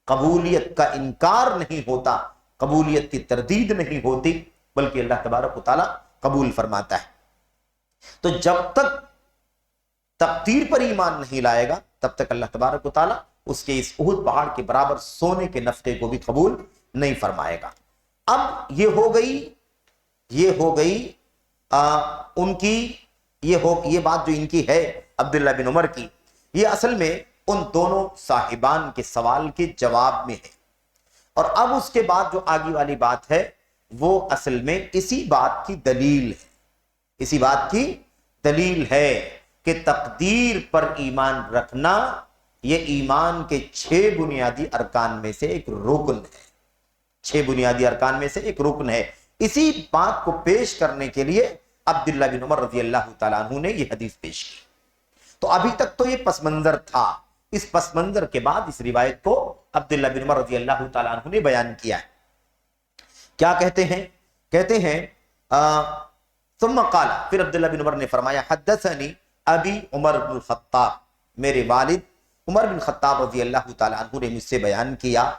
قبولیت کا انکار نہیں ہوتا، قبولیت کی تردید نہیں ہوتی، بلکہ اللہ تبارک و تعالی قبول فرماتا ہے۔ تو جب تک تقدیر پر ایمان نہیں لائے گا تب تک اللہ تبارک و تعالی اس کے اس احد پہاڑ کے برابر سونے کے نفقے کو بھی قبول نہیں فرمائے گا۔ اب یہ ہو گئی ان کی، یہ بات جو ان کی ہے عبداللہ بن عمر کی، یہ اصل میں ان دونوں صاحبان کے سوال کے جواب میں ہے۔ اور اب اس کے بعد جو آگے والی بات ہے وہ اصل میں اسی بات کی دلیل ہے، اسی بات کی دلیل ہے کہ تقدیر پر ایمان رکھنا یہ ایمان کے 6 بنیادی ارکان میں سے ایک رکن ہے، 6 بنیادی ارکان میں سے ایک رکن ہے۔ اسی بات کو پیش کرنے کے لیے عبداللہ بن عمر رضی اللہ تعالیٰ عنہ نے یہ حدیث پیش کی۔ تو ابھی تک تو یہ پس منظر تھا، اس پس منظر کے بعد اس روایت کو عبداللہ بن عمر رضی اللہ تعالیٰ عنہ نے بیان کیا ہے۔ کیا کہتے ہیں ثم قال، پھر عبداللہ بن عمر نے فرمایا، حدثنی ابی عمر بن الخطاب، میرے والد عمر بن خطاب رضی اللہ تعالیٰ عنہ نے مجھ سے بیان کیا،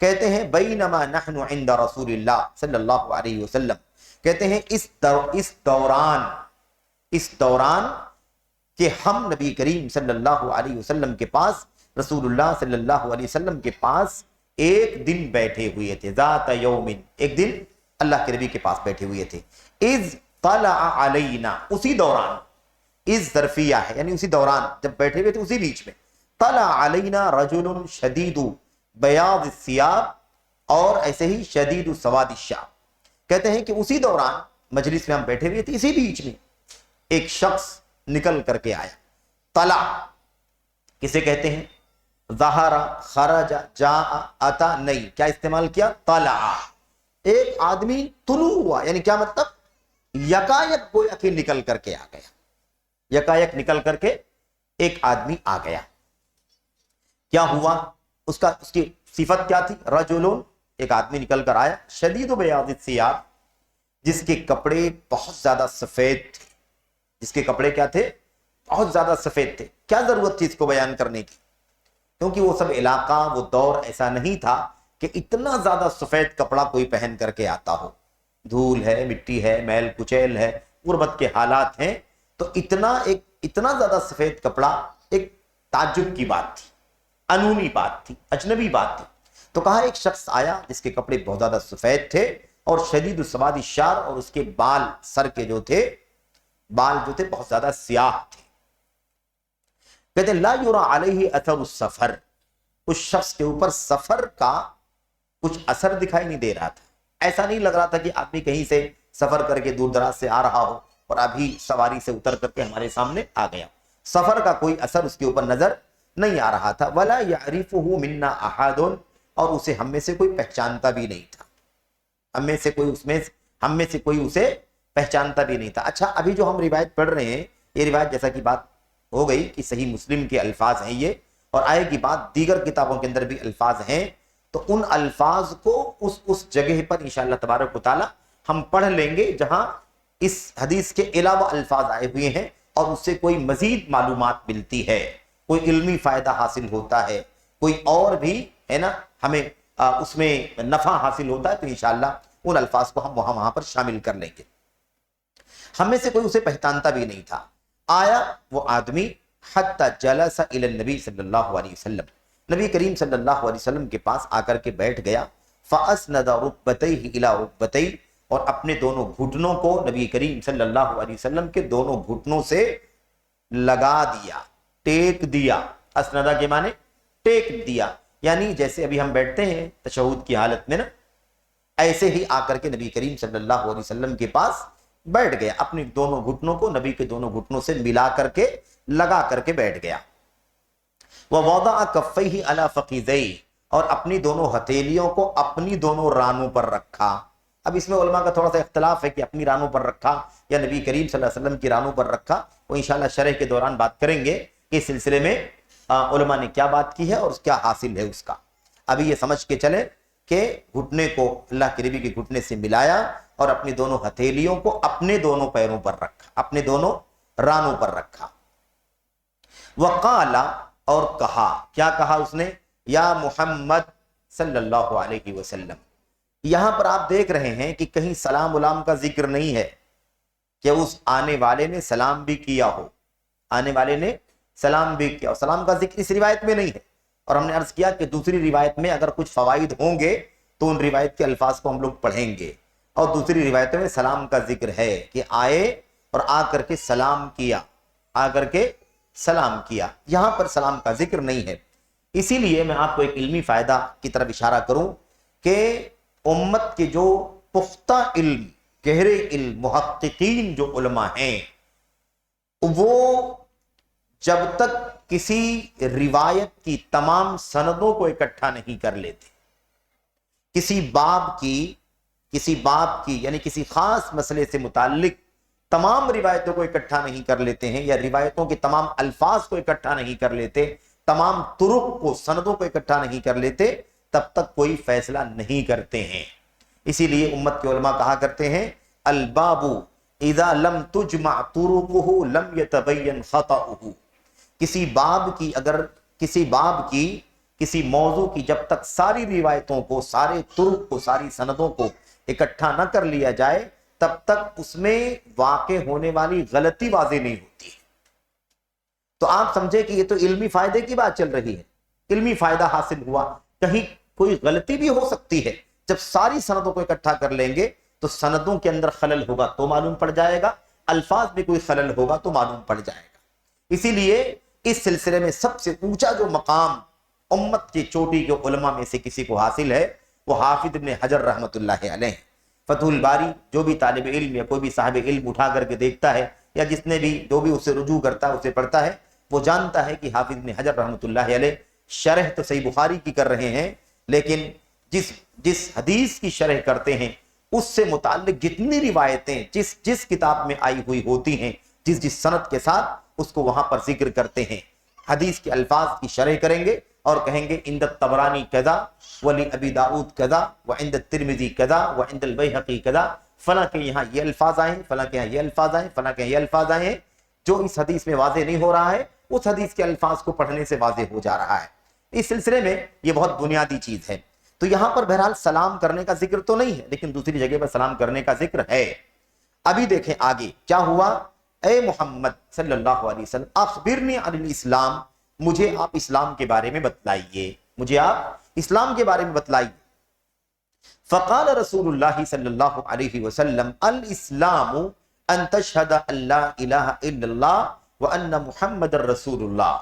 کہتے ہیں بینما نحن عند رسول اللہ صلی اللہ علیہ وسلم، کہتے ہیں اس دوران کہ ہم نبی کریم صلی اللہ علیہ وسلم کے پاس، رسول اللہ صلی اللہ علیہ وسلم کے پاس ایک دن بیٹھے ہوئے تھے، ذات یومن، ایک دن اللہ کے نبی کے پاس بیٹھے ہوئے تھے، اذ طلع علینا، اسی دوران، اس ظرفیہ ہے یعنی اسی دوران جب بیٹھے ہوئے تھے اسی بیچ میں، طلع علینا رجل شدید بیاض الثیاب، اور ایسے ہی شدید سواد الشعر، کہتے ہیں کہ اسی دوران مجلس میں ہم بیٹھے ہوئے تھے، اسی بیچ میں ایک شخص نکل کر کے آیا۔ طلع کسے کہتے ہیں؟ ظہر، خرج، جاء، اتا، نہیں، کیا استعمال کیا؟ طلع، ایک آدمی طلوع ہوا، یعنی کیا مطلب؟ یکایک گویا کہ نکل کر کے آ گیا، یکایک نکل کر کے ایک آدمی آ گیا۔ کیا ہوا؟ اس کی صفت کیا تھی؟ رجل، ایک آدمی نکل کر آیا، شدید بیاض الثیاب، جس کے کپڑے بہت زیادہ سفید تھے، جس کے کپڑے کیا تھے؟ بہت زیادہ سفید تھے۔ کیا ضرورت تھی اس کو بیان کرنے کی؟ کیونکہ وہ سب علاقہ، وہ دور ایسا نہیں تھا کہ اتنا زیادہ سفید کپڑا کوئی پہن کر کے آتا ہو. دھول ہے، مٹی ہے، میل کچیل ہے، غربت کے حالات ہیں، تو اتنا زیادہ سفید کپڑا ایک تعجب کی بات تھی، انونی بات تھی، اجنبی بات تھی. تو کہا ایک شخص آیا جس کے کپڑے بہت زیادہ سفید تھے اور شدید السواد الشعر، اور اس کے بال، سر کے جو تھے بہت زیادہ سیاہ تھے. کہتے ہیں لا یرا علیہ اثر السفر، اس شخص کے اوپر سفر کا کچھ اثر دکھائی نہیں دے رہا تھا. ایسا نہیں لگ رہا تھا کہ آدمی کہیں سے سفر کر کے دور دراز سے آ رہا ہو اور ابھی سواری سے اتر کر کے ہمارے سامنے آ گیا. سفر کا کوئی اثر اس کے اوپر نظر نہیں آ رہا تھا. ولا یعرفہ منا احد، اور اسے ہم میں سے کوئی پہچانتا بھی نہیں تھا. ہم میں سے کوئی اسے پہچانتا بھی نہیں تھا. اچھا، ابھی جو ہم روایت پڑھ رہے ہیں، یہ روایت جیسا کہ بات ہو گئی کہ صحیح مسلم کے الفاظ ہیں یہ، اور آئے کی بات دیگر کتابوں کے اندر بھی الفاظ ہیں. تو ان الفاظ کو اس جگہ پر انشاءاللہ تبارک و تعالی ہم پڑھ لیں گے جہاں اس حدیث کے علاوہ الفاظ آئے ہوئے ہیں، اور اس سے کوئی مزید معلومات ملتی ہے، کوئی علمی فائدہ حاصل ہوتا ہے، کوئی اور بھی ہے نا ہمیں اس میں نفع حاصل ہوتا ہے. تو انشاءاللہ ان الفاظ کو ہم وہاں پر شامل کر لیں گے. ہم میں سے کوئی اسے پہچانتا بھی نہیں تھا. آیا وہ آدمی حتی جلس الی النبی صلی اللہ علیہ وسلم، نبی کریم صلی اللہ علیہ وسلم کے پاس آ کر کے بیٹھ گیا. فاسند رکبتیہ الی رکبتیہ، اور اپنے دونوں گھٹنوں کو نبی کریم صلی اللہ علیہ وسلم کے دونوں گھٹنوں سے لگا دیا، ٹیک دیا. اسندہ کے معنی ٹیک دیا، یعنی جیسے ابھی ہم بیٹھتے ہیں تشہود کی حالت میں نا، ایسے ہی آ کر کے نبی کریم صلی اللہ علیہ وسلم کے پاس بیٹھ گیا. اپنی دونوں گھٹنوں کو نبی کے دونوں گھٹنوں سے ملا کر کے لگا کر کے بیٹھ گیا. وَوَضَعَ كَفَّيْهِ عَلَى فَخِذَيْهِ، اور اپنی دونوں ہتھیلیوں کو اپنی دونوں رانوں پر رکھا. اب اس میں علماء کا تھوڑا سا اختلاف ہے کہ اپنی رانوں پر رکھا یا نبی کریم صلی اللہ علیہ وسلم کی رانوں پر رکھا. وہ انشاءاللہ شرح کے دوران بات کریں گے کہ اس سلسلے میں علماء نے کیا بات کی ہے اور کیا حاصل ہے اس کا. ابھی یہ سمجھ کے چلیں کہ گھٹنے کو اللہ کے نبی کے گھٹنے سے ملایا اور اپنی دونوں ہتھیلیوں کو اپنے دونوں پیروں پر رکھا، اپنے دونوں رانوں پر رکھا. وقال، اور کہا، کیا کہا اس نے؟ یا محمد صلی اللہ علیہ وسلم. یہاں پر آپ دیکھ رہے ہیں کہ کہیں سلام علام کا ذکر نہیں ہے کہ اس آنے والے نے سلام بھی کیا ہو، آنے والے نے سلام بھی کیا، اور سلام کا ذکر اس روایت میں نہیں ہے. اور ہم نے عرض کیا کہ دوسری روایت میں اگر کچھ فوائد ہوں گے تو ان روایت کے الفاظ کو ہم لوگ پڑھیں گے. اور دوسری روایتوں میں سلام کا ذکر ہے کہ آئے اور آ کر کے سلام کیا، آ کر کے سلام کیا. یہاں پر سلام کا ذکر نہیں ہے. اسی لیے میں آپ کو ایک علمی فائدہ کی طرف اشارہ کروں کہ امت کے جو پختہ علم، گہرے علم، محققین جو علماء ہیں، وہ جب تک کسی روایت کی تمام سندوں کو اکٹھا نہیں کر لیتے، کسی باب کی یعنی کسی خاص مسئلے سے متعلق تمام روایتوں کو اکٹھا نہیں کر لیتے ہیں، یا روایتوں کے تمام الفاظ کو اکٹھا نہیں کر لیتے، تمام طرق کو، سندوں کو اکٹھا نہیں کر لیتے، تب تک کوئی فیصلہ نہیں کرتے ہیں. اسی لیے امت کے علماء کہا کرتے ہیں الباب اذا لم تجمع طرقه لم يتبين خطأه. کسی باب کی کسی موضوع کی جب تک ساری روایتوں کو، سارے طرق کو، ساری سندوں کو اکٹھا نہ کر لیا جائے تب تک اس میں واقع ہونے والی غلطی واضح نہیں ہوتی. تو آپ سمجھے کہ یہ تو علمی فائدے کی بات چل رہی ہے، علمی فائدہ حاصل ہوا. کہیں کوئی غلطی بھی ہو سکتی ہے. جب ساری سندوں کو اکٹھا کر لیں گے تو سندوں کے اندر خلل ہوگا تو معلوم پڑ جائے گا، الفاظ میں کوئی خلل ہوگا تو معلوم پڑ جائے گا. اسی لیے اس سلسلے میں سب سے اونچا جو مقام امت کی چوٹی کے علماء میں سے کسی کو حاصل ہے وہ حافظ ابن حجر رحمۃ اللہ علیہ. فتح الباری جو بھی طالب علم یا کوئی بھی صاحب علم اٹھا کر کے دیکھتا ہے، یا جس نے بھی جو بھی اسے رجوع کرتا ہے، اسے پڑھتا ہے، وہ جانتا ہے کہ حافظ ابن حجر رحمۃ اللہ علیہ شرح تو صحیح بخاری کی کر رہے ہیں، لیکن جس حدیث کی شرح کرتے ہیں اس سے متعلق جتنی روایتیں جس کتاب میں آئی ہوئی ہوتی ہیں، جس سند کے ساتھ، اس کو وہاں پر ذکر کرتے ہیں. حدیث کے الفاظ کی شرح کریں گے اور کہیں گے عند الطبرانی کذا ولی ابی داؤد کذا وعند الترمذی کذا وعند البیہقی کذا، فلاں کے یہاں یہ الفاظ آئے ہیں، فلاں کے یہاں یہ الفاظ آئے ہیں، فلاں کے یہ الفاظ آئے ہیں. جو اس حدیث میں واضح نہیں ہو رہا ہے اس حدیث کے الفاظ کو پڑھنے سے واضح ہو جا رہا ہے. اس سلسلے میں یہ بہت بنیادی چیز ہے. تو یہاں پر بہرحال سلام کرنے کا ذکر تو نہیں ہے، لیکن دوسری جگہ پر سلام کرنے کا ذکر ہے. ابھی دیکھیں آگے کیا ہوا. اے محمد صلی اللہ علیہ وسلم اخبرنی عن الاسلام، مجھے آپ اسلام کے بارے میں بتلائیے، مجھے آپ اسلام کے بارے میں بتلائیے. فقال رسول اللہ صلی اللہ علیہ وسلم الاسلام ان تشہد ان لا الہ الا اللہ وان محمد رسول اللہ.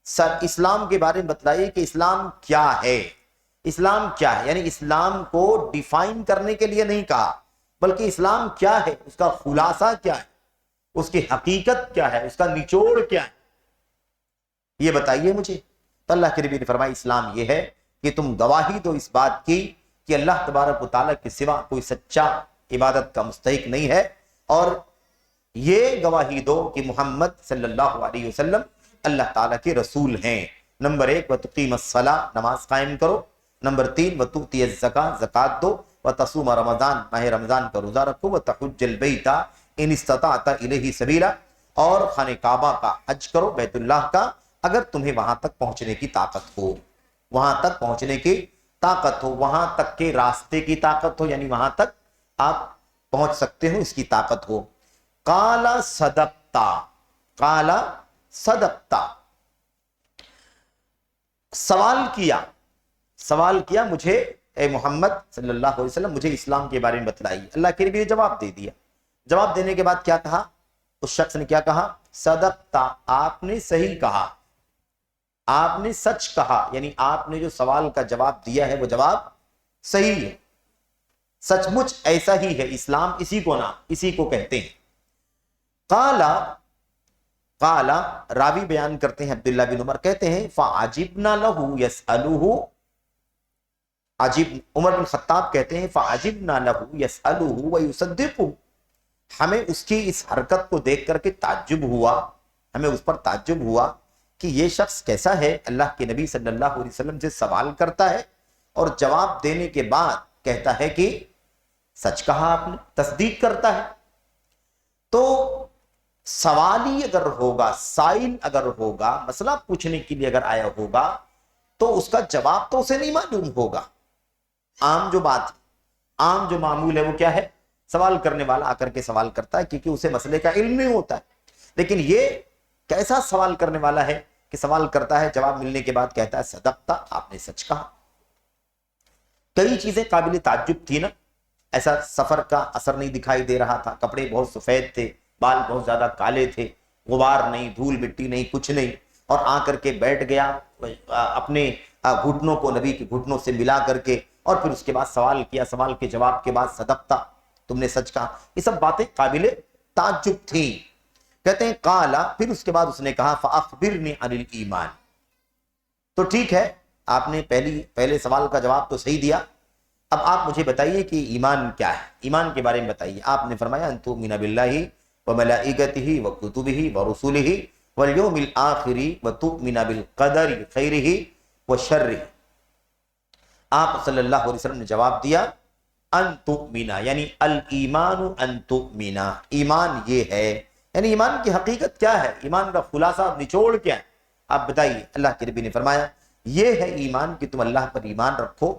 سر اسلام کے بارے میں بتلائیے کہ اسلام کیا ہے. اسلام کیا ہے، یعنی اسلام کو ڈیفائن کرنے کے لیے نہیں کہا، بلکہ اسلام کیا ہے، اس کا خلاصہ کیا ہے، اس کی حقیقت کیا ہے، اس کا نچوڑ کیا ہے، یہ بتائیے مجھے. تو اللہ کے نبی نے فرمایا اسلام یہ ہے کہ تم گواہی دو اس بات کی کہ اللہ تبارک و تعالیٰ کے سوا کوئی سچا عبادت کا مستحق نہیں ہے، اور یہ گواہی دو کہ محمد صلی اللہ علیہ وسلم اللہ تعالیٰ کے رسول ہیں. نمبر 1 وتقیم الصلاۃ، نماز قائم کرو. نمبر 3 وتؤتی الزکاۃ، زکات دو. وتصوم رمضان، ماہ رمضان کا روزہ رکھو. وتحج البیت ان استطعت الیہ سبیلا، اور خانہ کعبہ کا حج کرو، بیت اللہ کا، اگر تمہیں وہاں تک پہنچنے کی طاقت ہو، وہاں تک پہنچنے کی طاقت ہو، وہاں تک کے راستے کی طاقت ہو، یعنی وہاں تک آپ پہنچ سکتے ہو، اس کی طاقت ہو. قال صدقتا، قال صدقتا، سوال کیا مجھے اے محمد صلی اللہ علیہ وسلم مجھے اسلام کے بارے میں بتلائیے. اللہ کے نبی نے جواب دے دیا. جواب دینے کے بعد کیا کہا اس شخص نے؟ کیا کہا؟ صدقتا، آپ نے صحیح کہا، آپ نے سچ کہا، یعنی آپ نے جو سوال کا جواب دیا ہے وہ جواب صحیح ہے، سچ مچ ایسا ہی ہے. اسلام اسی کو کہتے ہیں. قال راوی بیان کرتے ہیں عبداللہ بن عمر کہتے ہیں فعجبنا له يسألوه، عمر بن خطاب کہتے ہیں فعجبنا له يسألوه ويصدقه، ہمیں اس کی اس حرکت کو دیکھ کر کے تعجب ہوا، ہمیں اس پر تعجب ہوا کہ یہ شخص کیسا ہے، اللہ کے نبی صلی اللہ علیہ وسلم سے سوال کرتا ہے اور جواب دینے کے بعد کہتا ہے کہ سچ کہا آپ نے، تصدیق کرتا ہے. تو سوالی اگر ہوگا، سائل اگر ہوگا، مسئلہ پوچھنے کے لیے اگر آیا ہوگا تو اس کا جواب تو اسے نہیں معلوم ہوگا. عام جو بات ہے، عام جو معمول ہے وہ کیا ہے؟ سوال کرنے والا آ کر کے سوال کرتا ہے کیونکہ اسے مسئلے کا علم نہیں ہوتا ہے. لیکن یہ کیسا سوال کرنے والا ہے کہ سوال کرتا ہے، جواب ملنے کے بعد کہتا ہے صدقتا، آپ نے سچ کہا. کئی چیزیں قابل تعجب تھی نا. ایسا سفر کا اثر نہیں دکھائی دے رہا تھا، کپڑے بہت سفید تھے، بال بہت زیادہ کالے تھے، غبار نہیں، دھول مٹی نہیں، کچھ نہیں، اور آ کر کے بیٹھ گیا اپنے گھٹنوں کو نبی کے گھٹنوں سے ملا کر کے، اور پھر اس کے بعد سوال کیا، سوال کے جواب کے بعد صدقتا، تم نے سچ کہا. یہ سب باتیں قابل تعجب تھیں. کہتے ہیں قالا، پھر اس کے بعد اس نے کہا فاخبرنی عن الایمان. تو ٹھیک ہے، آپ نے پہلے سوال کا جواب تو صحیح دیا، اب آپ مجھے بتائیے کہ ایمان کیا ہے، ایمان کے بارے میں بتائیے. آپ نے فرمایا ان تؤمن باللہ وملائکتہ وکتبہ ورسلہ والیوم الآخر وتؤمن بالقدر خیرہ وشرہ. آپ صلی اللہ علیہ وسلم نے جواب دیا ان تؤمن، یعنی الایمان ان تؤمن، ایمان یہ ہے، یعنی ایمان کی حقیقت کیا ہے، ایمان کا خلاصہ نچوڑ کیا ہے، آپ بتائیے. اللہ کے نبی نے فرمایا یہ ہے ایمان کہ تم اللہ پر ایمان رکھو،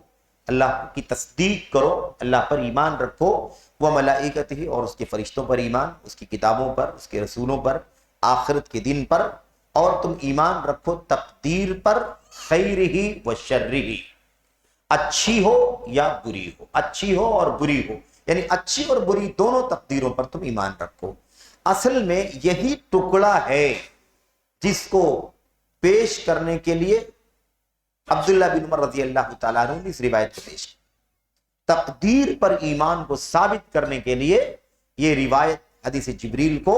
اللہ کی تصدیق کرو، اللہ پر ایمان رکھو، وہ ملائکتہ، اور اس کے فرشتوں پر ایمان، اس کی کتابوں پر، اس کے رسولوں پر، آخرت کے دن پر، اور تم ایمان رکھو تقدیر پر، خیرہ و شرہ، اچھی ہو یا بری ہو، اچھی ہو اور بری ہو، یعنی اچھی اور بری دونوں تقدیروں پر تم ایمان رکھو. اصل میں یہی ٹکڑا ہے جس کو پیش کرنے کے لیے عبداللہ بن عمر رضی اللہ تعالیٰ عنہ نے اس روایت کو پیش کی. تقدیر پر ایمان کو ثابت کرنے کے لیے یہ روایت حدیث جبریل کو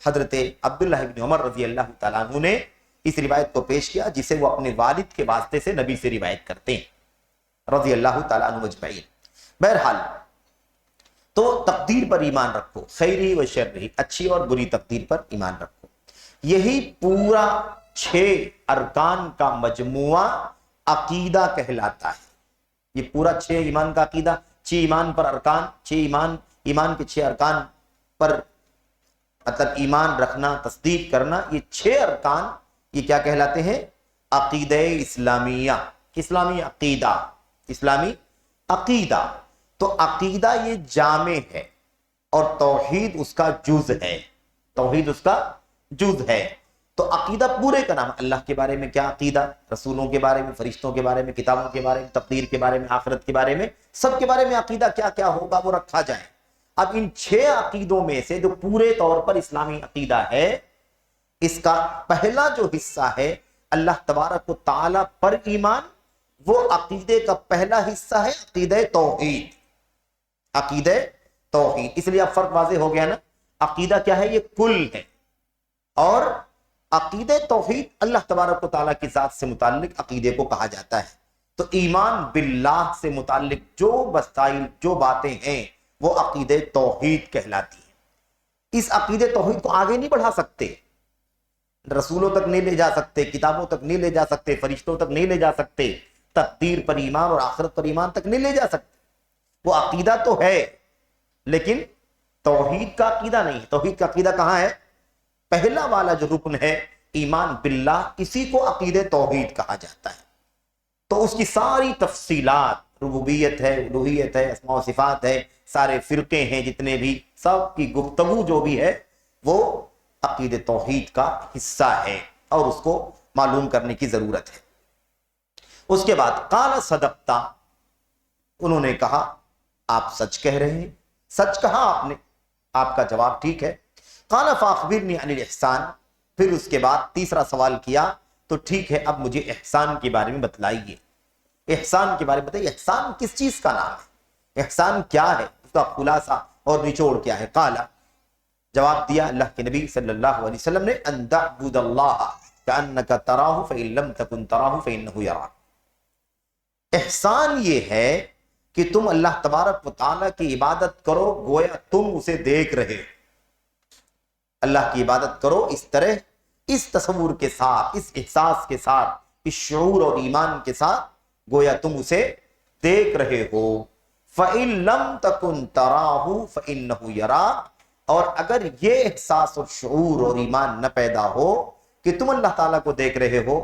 حضرت عبداللہ بن عمر رضی اللہ تعالیٰ عنہ نے اس روایت کو پیش کیا، جسے وہ اپنے والد کے واسطے سے نبی سے روایت کرتے ہیں رضی اللہ تعالیٰ عنہ اجمعین. بہرحال تو تقدیر پر ایمان رکھو، خیری و شرری، اچھی اور بری تقدیر پر ایمان رکھو. یہی پورا 6 ارکان کا مجموعہ عقیدہ کہلاتا ہے. یہ پورا 6 ایمان کا عقیدہ، 6 ایمان پر ارکان، 6 ایمان کے 6 ارکان پر مطلب ایمان رکھنا، تصدیق کرنا، یہ 6 ارکان یہ کیا کہلاتے ہیں؟ عقیدہ اسلامیہ، اسلامی عقیدہ، اسلامی عقیدہ، تو عقیدہ یہ جامع ہے اور توحید اس کا جز ہے، توحید اس کا جز ہے۔ تو عقیدہ پورے کا نام، اللہ کے بارے میں کیا عقیدہ، رسولوں کے بارے میں، فرشتوں کے بارے میں، کتابوں کے بارے میں، تقدیر کے بارے میں، آخرت کے بارے میں، سب کے بارے میں عقیدہ کیا کیا ہوگا وہ رکھا جائے۔ اب ان 6 عقیدوں میں سے جو پورے طور پر اسلامی عقیدہ ہے، اس کا پہلا جو حصہ ہے اللہ تبارک و تعالی پر ایمان، وہ عقیدے کا پہلا حصہ ہے عقیدہ توحید، عقیدہ توحید۔ اس لیے اب فرق واضح ہو گیا نا، عقیدہ کیا ہے، یہ کل ہے، اور عقیدہ توحید اللہ تبارک و تعالیٰ کی ذات سے متعلق عقیدے کو کہا جاتا ہے۔ تو ایمان باللہ سے متعلق جو مسائل، جو باتیں ہیں، وہ عقیدہ توحید کہلاتی ہیں۔ اس عقیدہ توحید کو آگے نہیں بڑھا سکتے، رسولوں تک نہیں لے جا سکتے، کتابوں تک نہیں لے جا سکتے، فرشتوں تک نہیں لے جا سکتے، تقدیر پر ایمان اور آخرت پر ایمان تک نہیں لے جا سکتے۔ وہ عقیدہ تو ہے لیکن توحید کا عقیدہ نہیں۔ توحید کا عقیدہ کہاں ہے؟ پہلا والا جو رکن ہے ایمان باللہ، اسی کو عقیدہ توحید کہا جاتا ہے۔ تو اس کی ساری تفصیلات، ربوبیت ہے، الوہیت ہے، اسماء و صفات ہے، سارے فرقے ہیں جتنے بھی، سب کی گفتگو جو بھی ہے وہ عقیدہ توحید کا حصہ ہے اور اس کو معلوم کرنے کی ضرورت ہے۔ اس کے بعد قال صدقتا، انہوں نے کہا آپ سچ کہہ رہے ہیں، سچ کہا آپ نے، آپ کا جواب ٹھیک ہے۔ قال فاخبرنی عن الاحسان، پھر اس کے بعد تیسرا سوال کیا، تو ٹھیک ہے اب مجھے احسان کے بارے میں بتلائیے، احسان کے بارے میں بتائیے، احسان کس چیز کا نام ہے، احسان کیا ہے، اس کا خلاصہ اور نچوڑ کیا ہے۔ قال، جواب دیا اللہ کے نبی صلی اللہ علیہ وسلم نے، ان تعبد اللہ کأنک تراہ فإن لم تکن تراہ فإنہ یراک۔ احسان یہ ہے کہ تم اللہ تبارک و تعالیٰ کی عبادت کرو گویا تم اسے دیکھ رہے ہو۔ اللہ کی عبادت کرو اس طرح، اس تصور کے ساتھ، اس احساس کے ساتھ، اس شعور اور ایمان کے ساتھ، گویا تم اسے دیکھ رہے ہو۔ فَإِن لَمْ تَكُنْ تَرَاهُ فَإِنَّهُ يَرَاكَ، اور اگر یہ احساس اور شعور اور ایمان نہ پیدا ہو کہ تم اللہ تعالیٰ کو دیکھ رہے ہو،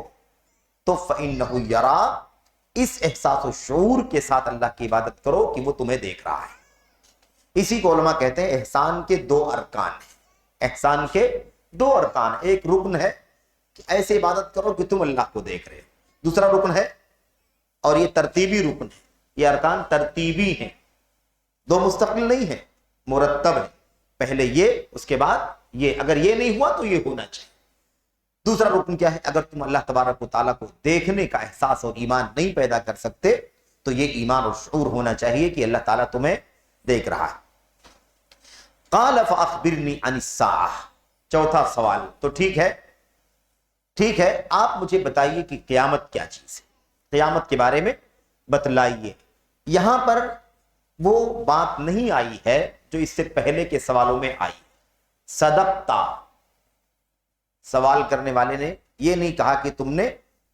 تو فَإِنَّهُ يَرَاكَ، اس احساس و شعور کے ساتھ اللہ کی عبادت کرو کہ وہ تمہیں دیکھ رہا ہے۔ اسی کو علماء کہتے ہیں احسان کے 2 ارکان ہیں، احسان کے 2 ارکان، ایک رکن ہے کہ ایسے عبادت کرو کہ تم اللہ کو دیکھ رہے ہو، دوسرا رکن ہے، اور یہ ترتیبی رکن ہے، یہ ارکان ترتیبی ہیں، 2 مستقل نہیں ہیں، مرتب ہیں، پہلے یہ اس کے بعد یہ، اگر یہ نہیں ہوا تو یہ ہونا چاہیے۔ دوسرا رکن کیا ہے؟ اگر تم اللہ تبارک و تعالیٰ کو دیکھنے کا احساس اور ایمان نہیں پیدا کر سکتے تو یہ ایمان اور شعور ہونا چاہیے کہ اللہ تعالیٰ تمہیں دیکھ رہا ہے۔ قال فاخبرنی عن الساعہ، چوتھا سوال، تو ٹھیک ہے، ٹھیک ہے آپ مجھے بتائیے کہ قیامت کیا چیز ہے، قیامت کے بارے میں بتلائیے۔ یہاں پر وہ بات نہیں آئی ہے جو اس سے پہلے کے سوالوں میں آئی، صدقتا، سوال کرنے والے نے یہ نہیں کہا کہ تم نے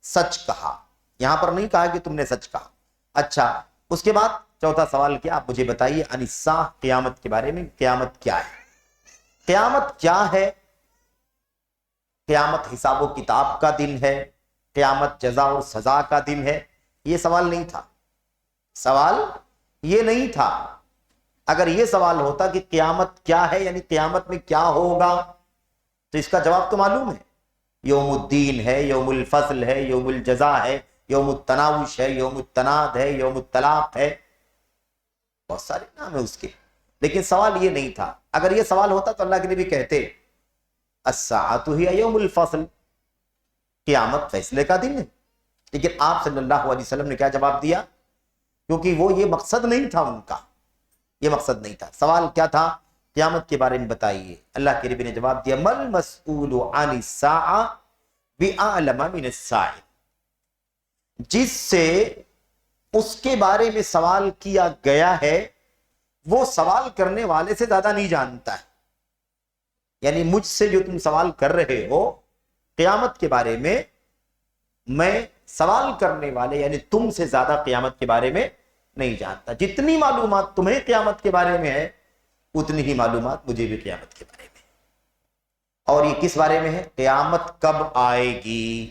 سچ کہا، یہاں پر نہیں کہا کہ تم نے سچ کہا۔ اچھا، اس کے بعد چوتھا سوال کیا، آپ مجھے بتائیے عن الساعہ، قیامت کے بارے میں، قیامت کیا ہے، قیامت کیا ہے؟ قیامت حساب و کتاب کا دن ہے، قیامت جزا و سزا کا دن ہے، یہ سوال نہیں تھا، سوال یہ نہیں تھا۔ اگر یہ سوال ہوتا کہ قیامت کیا ہے، یعنی قیامت میں کیا ہوگا، تو اس کا جواب تو معلوم ہے، یوم الدین ہے، یوم الفصل ہے، یوم الجزا ہے، یوم التناوش ہے، یوم التناد ہے، یوم الطلاق ہے، بہت سارے نام ہیں اس کے، لیکن سوال یہ نہیں تھا۔ اگر یہ سوال ہوتا تو اللہ کے نبی کہتے الساعۃ ہی یوم الفصل، قیامت فیصلے کا دن ہے، لیکن آپ صلی اللہ علیہ وسلم نے کیا جواب دیا؟ کیونکہ وہ یہ مقصد نہیں تھا ان کا، یہ مقصد نہیں تھا۔ سوال کیا تھا؟ قیامت کے بارے میں بتائیے۔ اللہ کے نبی نے جواب دیا مل مسئول عن الساعہ بأعلم من السائل، جس سے اس کے بارے میں سوال کیا گیا ہے وہ سوال کرنے والے سے زیادہ نہیں جانتا ہے، یعنی مجھ سے جو تم سوال کر رہے ہو قیامت کے بارے میں، میں سوال کرنے والے یعنی تم سے زیادہ قیامت کے بارے میں نہیں جانتا۔ جتنی معلومات تمہیں قیامت کے بارے میں ہے اتنی ہی معلومات مجھے بھی قیامت کے بارے میں۔ اور یہ کس بارے میں ہے؟ قیامت کب آئے گی،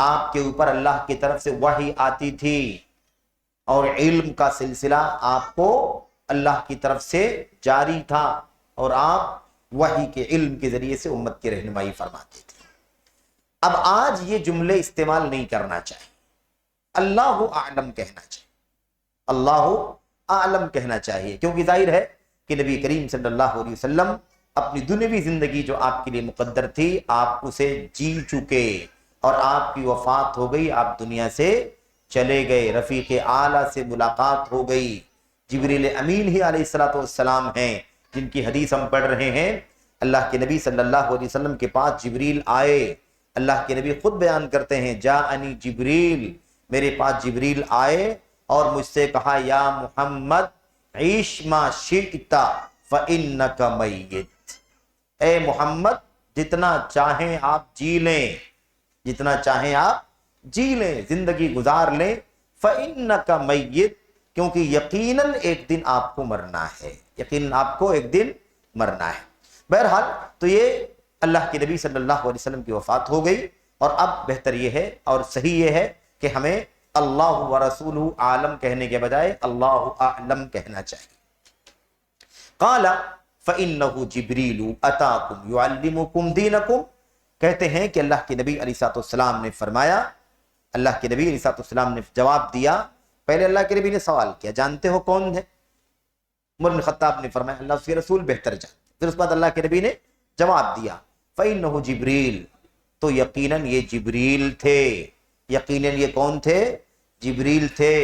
آپ کے اوپر اللہ کی طرف سے وحی آتی تھی اور علم کا سلسلہ آپ کو اللہ کی طرف سے جاری تھا اور آپ وحی کے علم کے ذریعے سے امت کی رہنمائی فرماتے تھے۔ اب آج یہ جملے استعمال نہیں کرنا چاہیے، اللہ اعلم کہنا چاہیے، اللہ اعلم کہنا چاہیے، کیونکہ ظاہر ہے کہ نبی کریم صلی اللہ علیہ وسلم اپنی دنیاوی زندگی جو آپ کے لیے مقدر تھی آپ اسے جی چکے اور آپ کی وفات ہو گئی، آپ دنیا سے چلے گئے، رفیق اعلیٰ سے ملاقات ہو گئی۔ جبریل امین ہی علیہ السلام ہیں جن کی حدیث ہم پڑھ رہے ہیں۔ اللہ کے نبی صلی اللہ علیہ وسلم کے پاس جبریل آئے، اللہ کے نبی خود بیان کرتے ہیں جاءنی جبریل، میرے پاس جبریل آئے اور مجھ سے کہا یا محمد عیش ما شئت فإنک میت، اے محمد جتنا چاہیں آپ جی لیں، جتنا چاہیں آپ جی لیں، زندگی گزار لیں، فإنک میت، کیونکہ یقیناً ایک دن آپ کو مرنا ہے، یقیناً آپ کو ایک دن مرنا ہے۔ بہرحال تو یہ اللہ کے نبی صلی اللہ علیہ وسلم کی وفات ہو گئی، اور اب بہتر یہ ہے اور صحیح یہ ہے کہ ہمیں اللہ ورسولہ عالم کہنے کے بجائے اللہ اعلم کہنا چاہیے۔ قال فإنه جبریل اتاکم یعلمکم دینکم، کہتے ہیں کہ اللہ کے نبی علیہ السلام نے فرمایا، اللہ کے نبی علیہ السلام نے جواب دیا، پہلے اللہ کے نبی نے سوال کیا جانتے ہو کون ہے؟ عمر بن خطاب نے فرمایا اللہ اس کے رسول بہتر جانتے۔ پھر اس بعد اللہ کے نبی نے جواب دیا فإنه جبریل، تو یقیناً یہ جبریل تھے، یقیناً یہ کون تھے؟ جبریل تھے،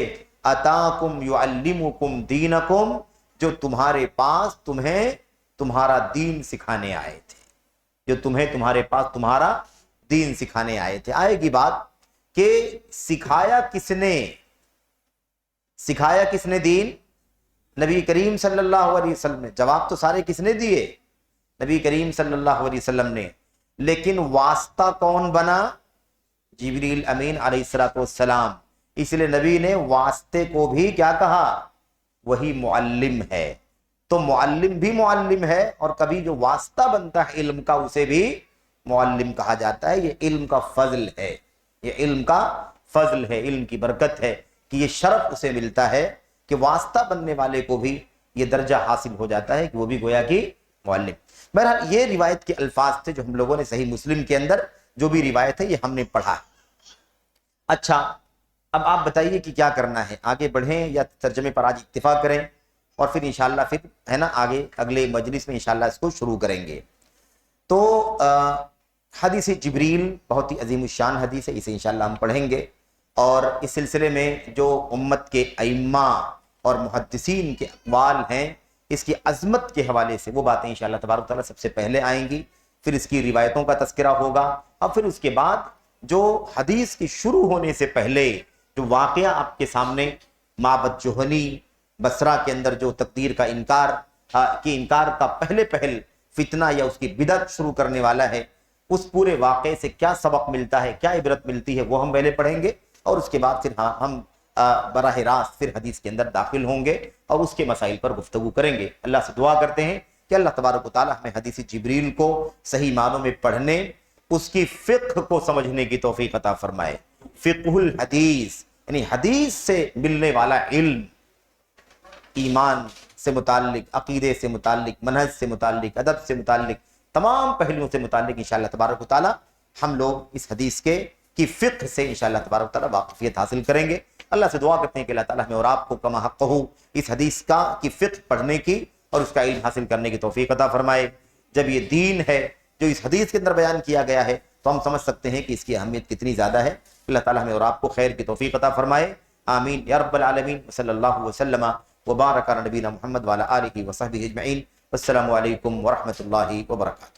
اتاکم یعلمکم دینکم، جو تمہارے پاس تمہیں تمہارا دین سکھانے آئے تھے، جو تمہیں تمہارے پاس تمہارا دین سکھانے آئے تھے۔ آئے گی بات کہ سکھایا کس نے، سکھایا کس نے دین؟ نبی کریم صلی اللہ علیہ وسلم نے۔ جواب تو سارے کس نے دیے؟ نبی کریم صلی اللہ علیہ وسلم نے، لیکن واسطہ کون بنا؟ جبریل امین علیہ السلام۔ اس لیے نبی نے واسطے کو بھی کیا کہا؟ وہی معلم ہے۔ تو معلم بھی معلم ہے، اور کبھی جو واسطہ بنتا ہے علم کا اسے بھی معلم کہا جاتا ہے۔ یہ علم کا فضل ہے، یہ علم کا فضل ہے، علم کی برکت ہے کہ یہ شرف اسے ملتا ہے کہ واسطہ بننے والے کو بھی یہ درجہ حاصل ہو جاتا ہے کہ وہ بھی گویا کہ معلم۔ بہرحال یہ روایت کے الفاظ تھے جو ہم لوگوں نے صحیح مسلم کے اندر جو بھی روایت ہے یہ ہم نے پڑھا۔ اچھا اب آپ بتائیے کہ کیا کرنا ہے، آگے بڑھیں یا ترجمے پر آج اتفاق کریں، اور پھر انشاءاللہ پھر ہے نا آگے اگلے مجلس میں انشاءاللہ اس کو شروع کریں گے۔ تو حدیث جبریل بہت ہی عظیم الشان حدیث ہے، اسے انشاءاللہ ہم پڑھیں گے، اور اس سلسلے میں جو امت کے ائمہ اور محدثین کے اقوال ہیں اس کی عظمت کے حوالے سے وہ باتیں انشاءاللہ تبارک تعالیٰ سب سے پہلے آئیں گی، پھر اس کی روایتوں کا تذکرہ ہوگا، اور پھر اس کے بعد جو حدیث کی شروع ہونے سے پہلے جو واقعہ آپ کے سامنے معبد جوہنی بصرہ کے اندر جو تقدیر کا انکار کا پہلے پہل فتنہ یا اس کی بدعت شروع کرنے والا ہے، اس پورے واقعے سے کیا سبق ملتا ہے، کیا عبرت ملتی ہے، وہ ہم پہلے پڑھیں گے، اور اس کے بعد پھر ہم براہ راست پھر حدیث کے اندر داخل ہوں گے اور اس کے مسائل پر گفتگو کریں گے۔ اللہ سے دعا کرتے ہیں کہ اللہ تبارک و تعالی ہمیں حدیث جبریل کو صحیح معنوں میں پڑھنے، اس کی فقہ کو سمجھنے کی توفیق عطا فرمائے۔ فقہ الحدیث یعنی حدیث سے ملنے والا علم، ایمان سے متعلق، عقیدے سے متعلق، منہج سے متعلق، ادب سے متعلق، تمام پہلوؤں سے متعلق انشاءاللہ تبارک و تعالی ہم لوگ اس حدیث کی فقہ سے انشاءاللہ تبارک و تعالی واقفیت حاصل کریں گے۔ اللہ سے دعا کرتے ہیں کہ اللہ تعالیٰ ہمیں اور آپ کو کما حقہ اس حدیث کی فقہ پڑھنے کی اور اس کا علم حاصل کرنے کی توفیق عطا فرمائے۔ جب یہ دین ہے جو اس حدیث کے اندر بیان کیا گیا ہے تو ہم سمجھ سکتے ہیں کہ اس کی اہمیت کتنی زیادہ ہے۔ اللہ تعالیٰ ہمیں اور آپ کو خیر کی توفیق عطا فرمائے، آمین یا رب العالمین۔ صلی اللہ وسلم وبارک علی نبینا محمد وعلی آلہ وصحبہ اجمعین۔ السلام علیکم ورحمۃ اللہ وبرکاتہ۔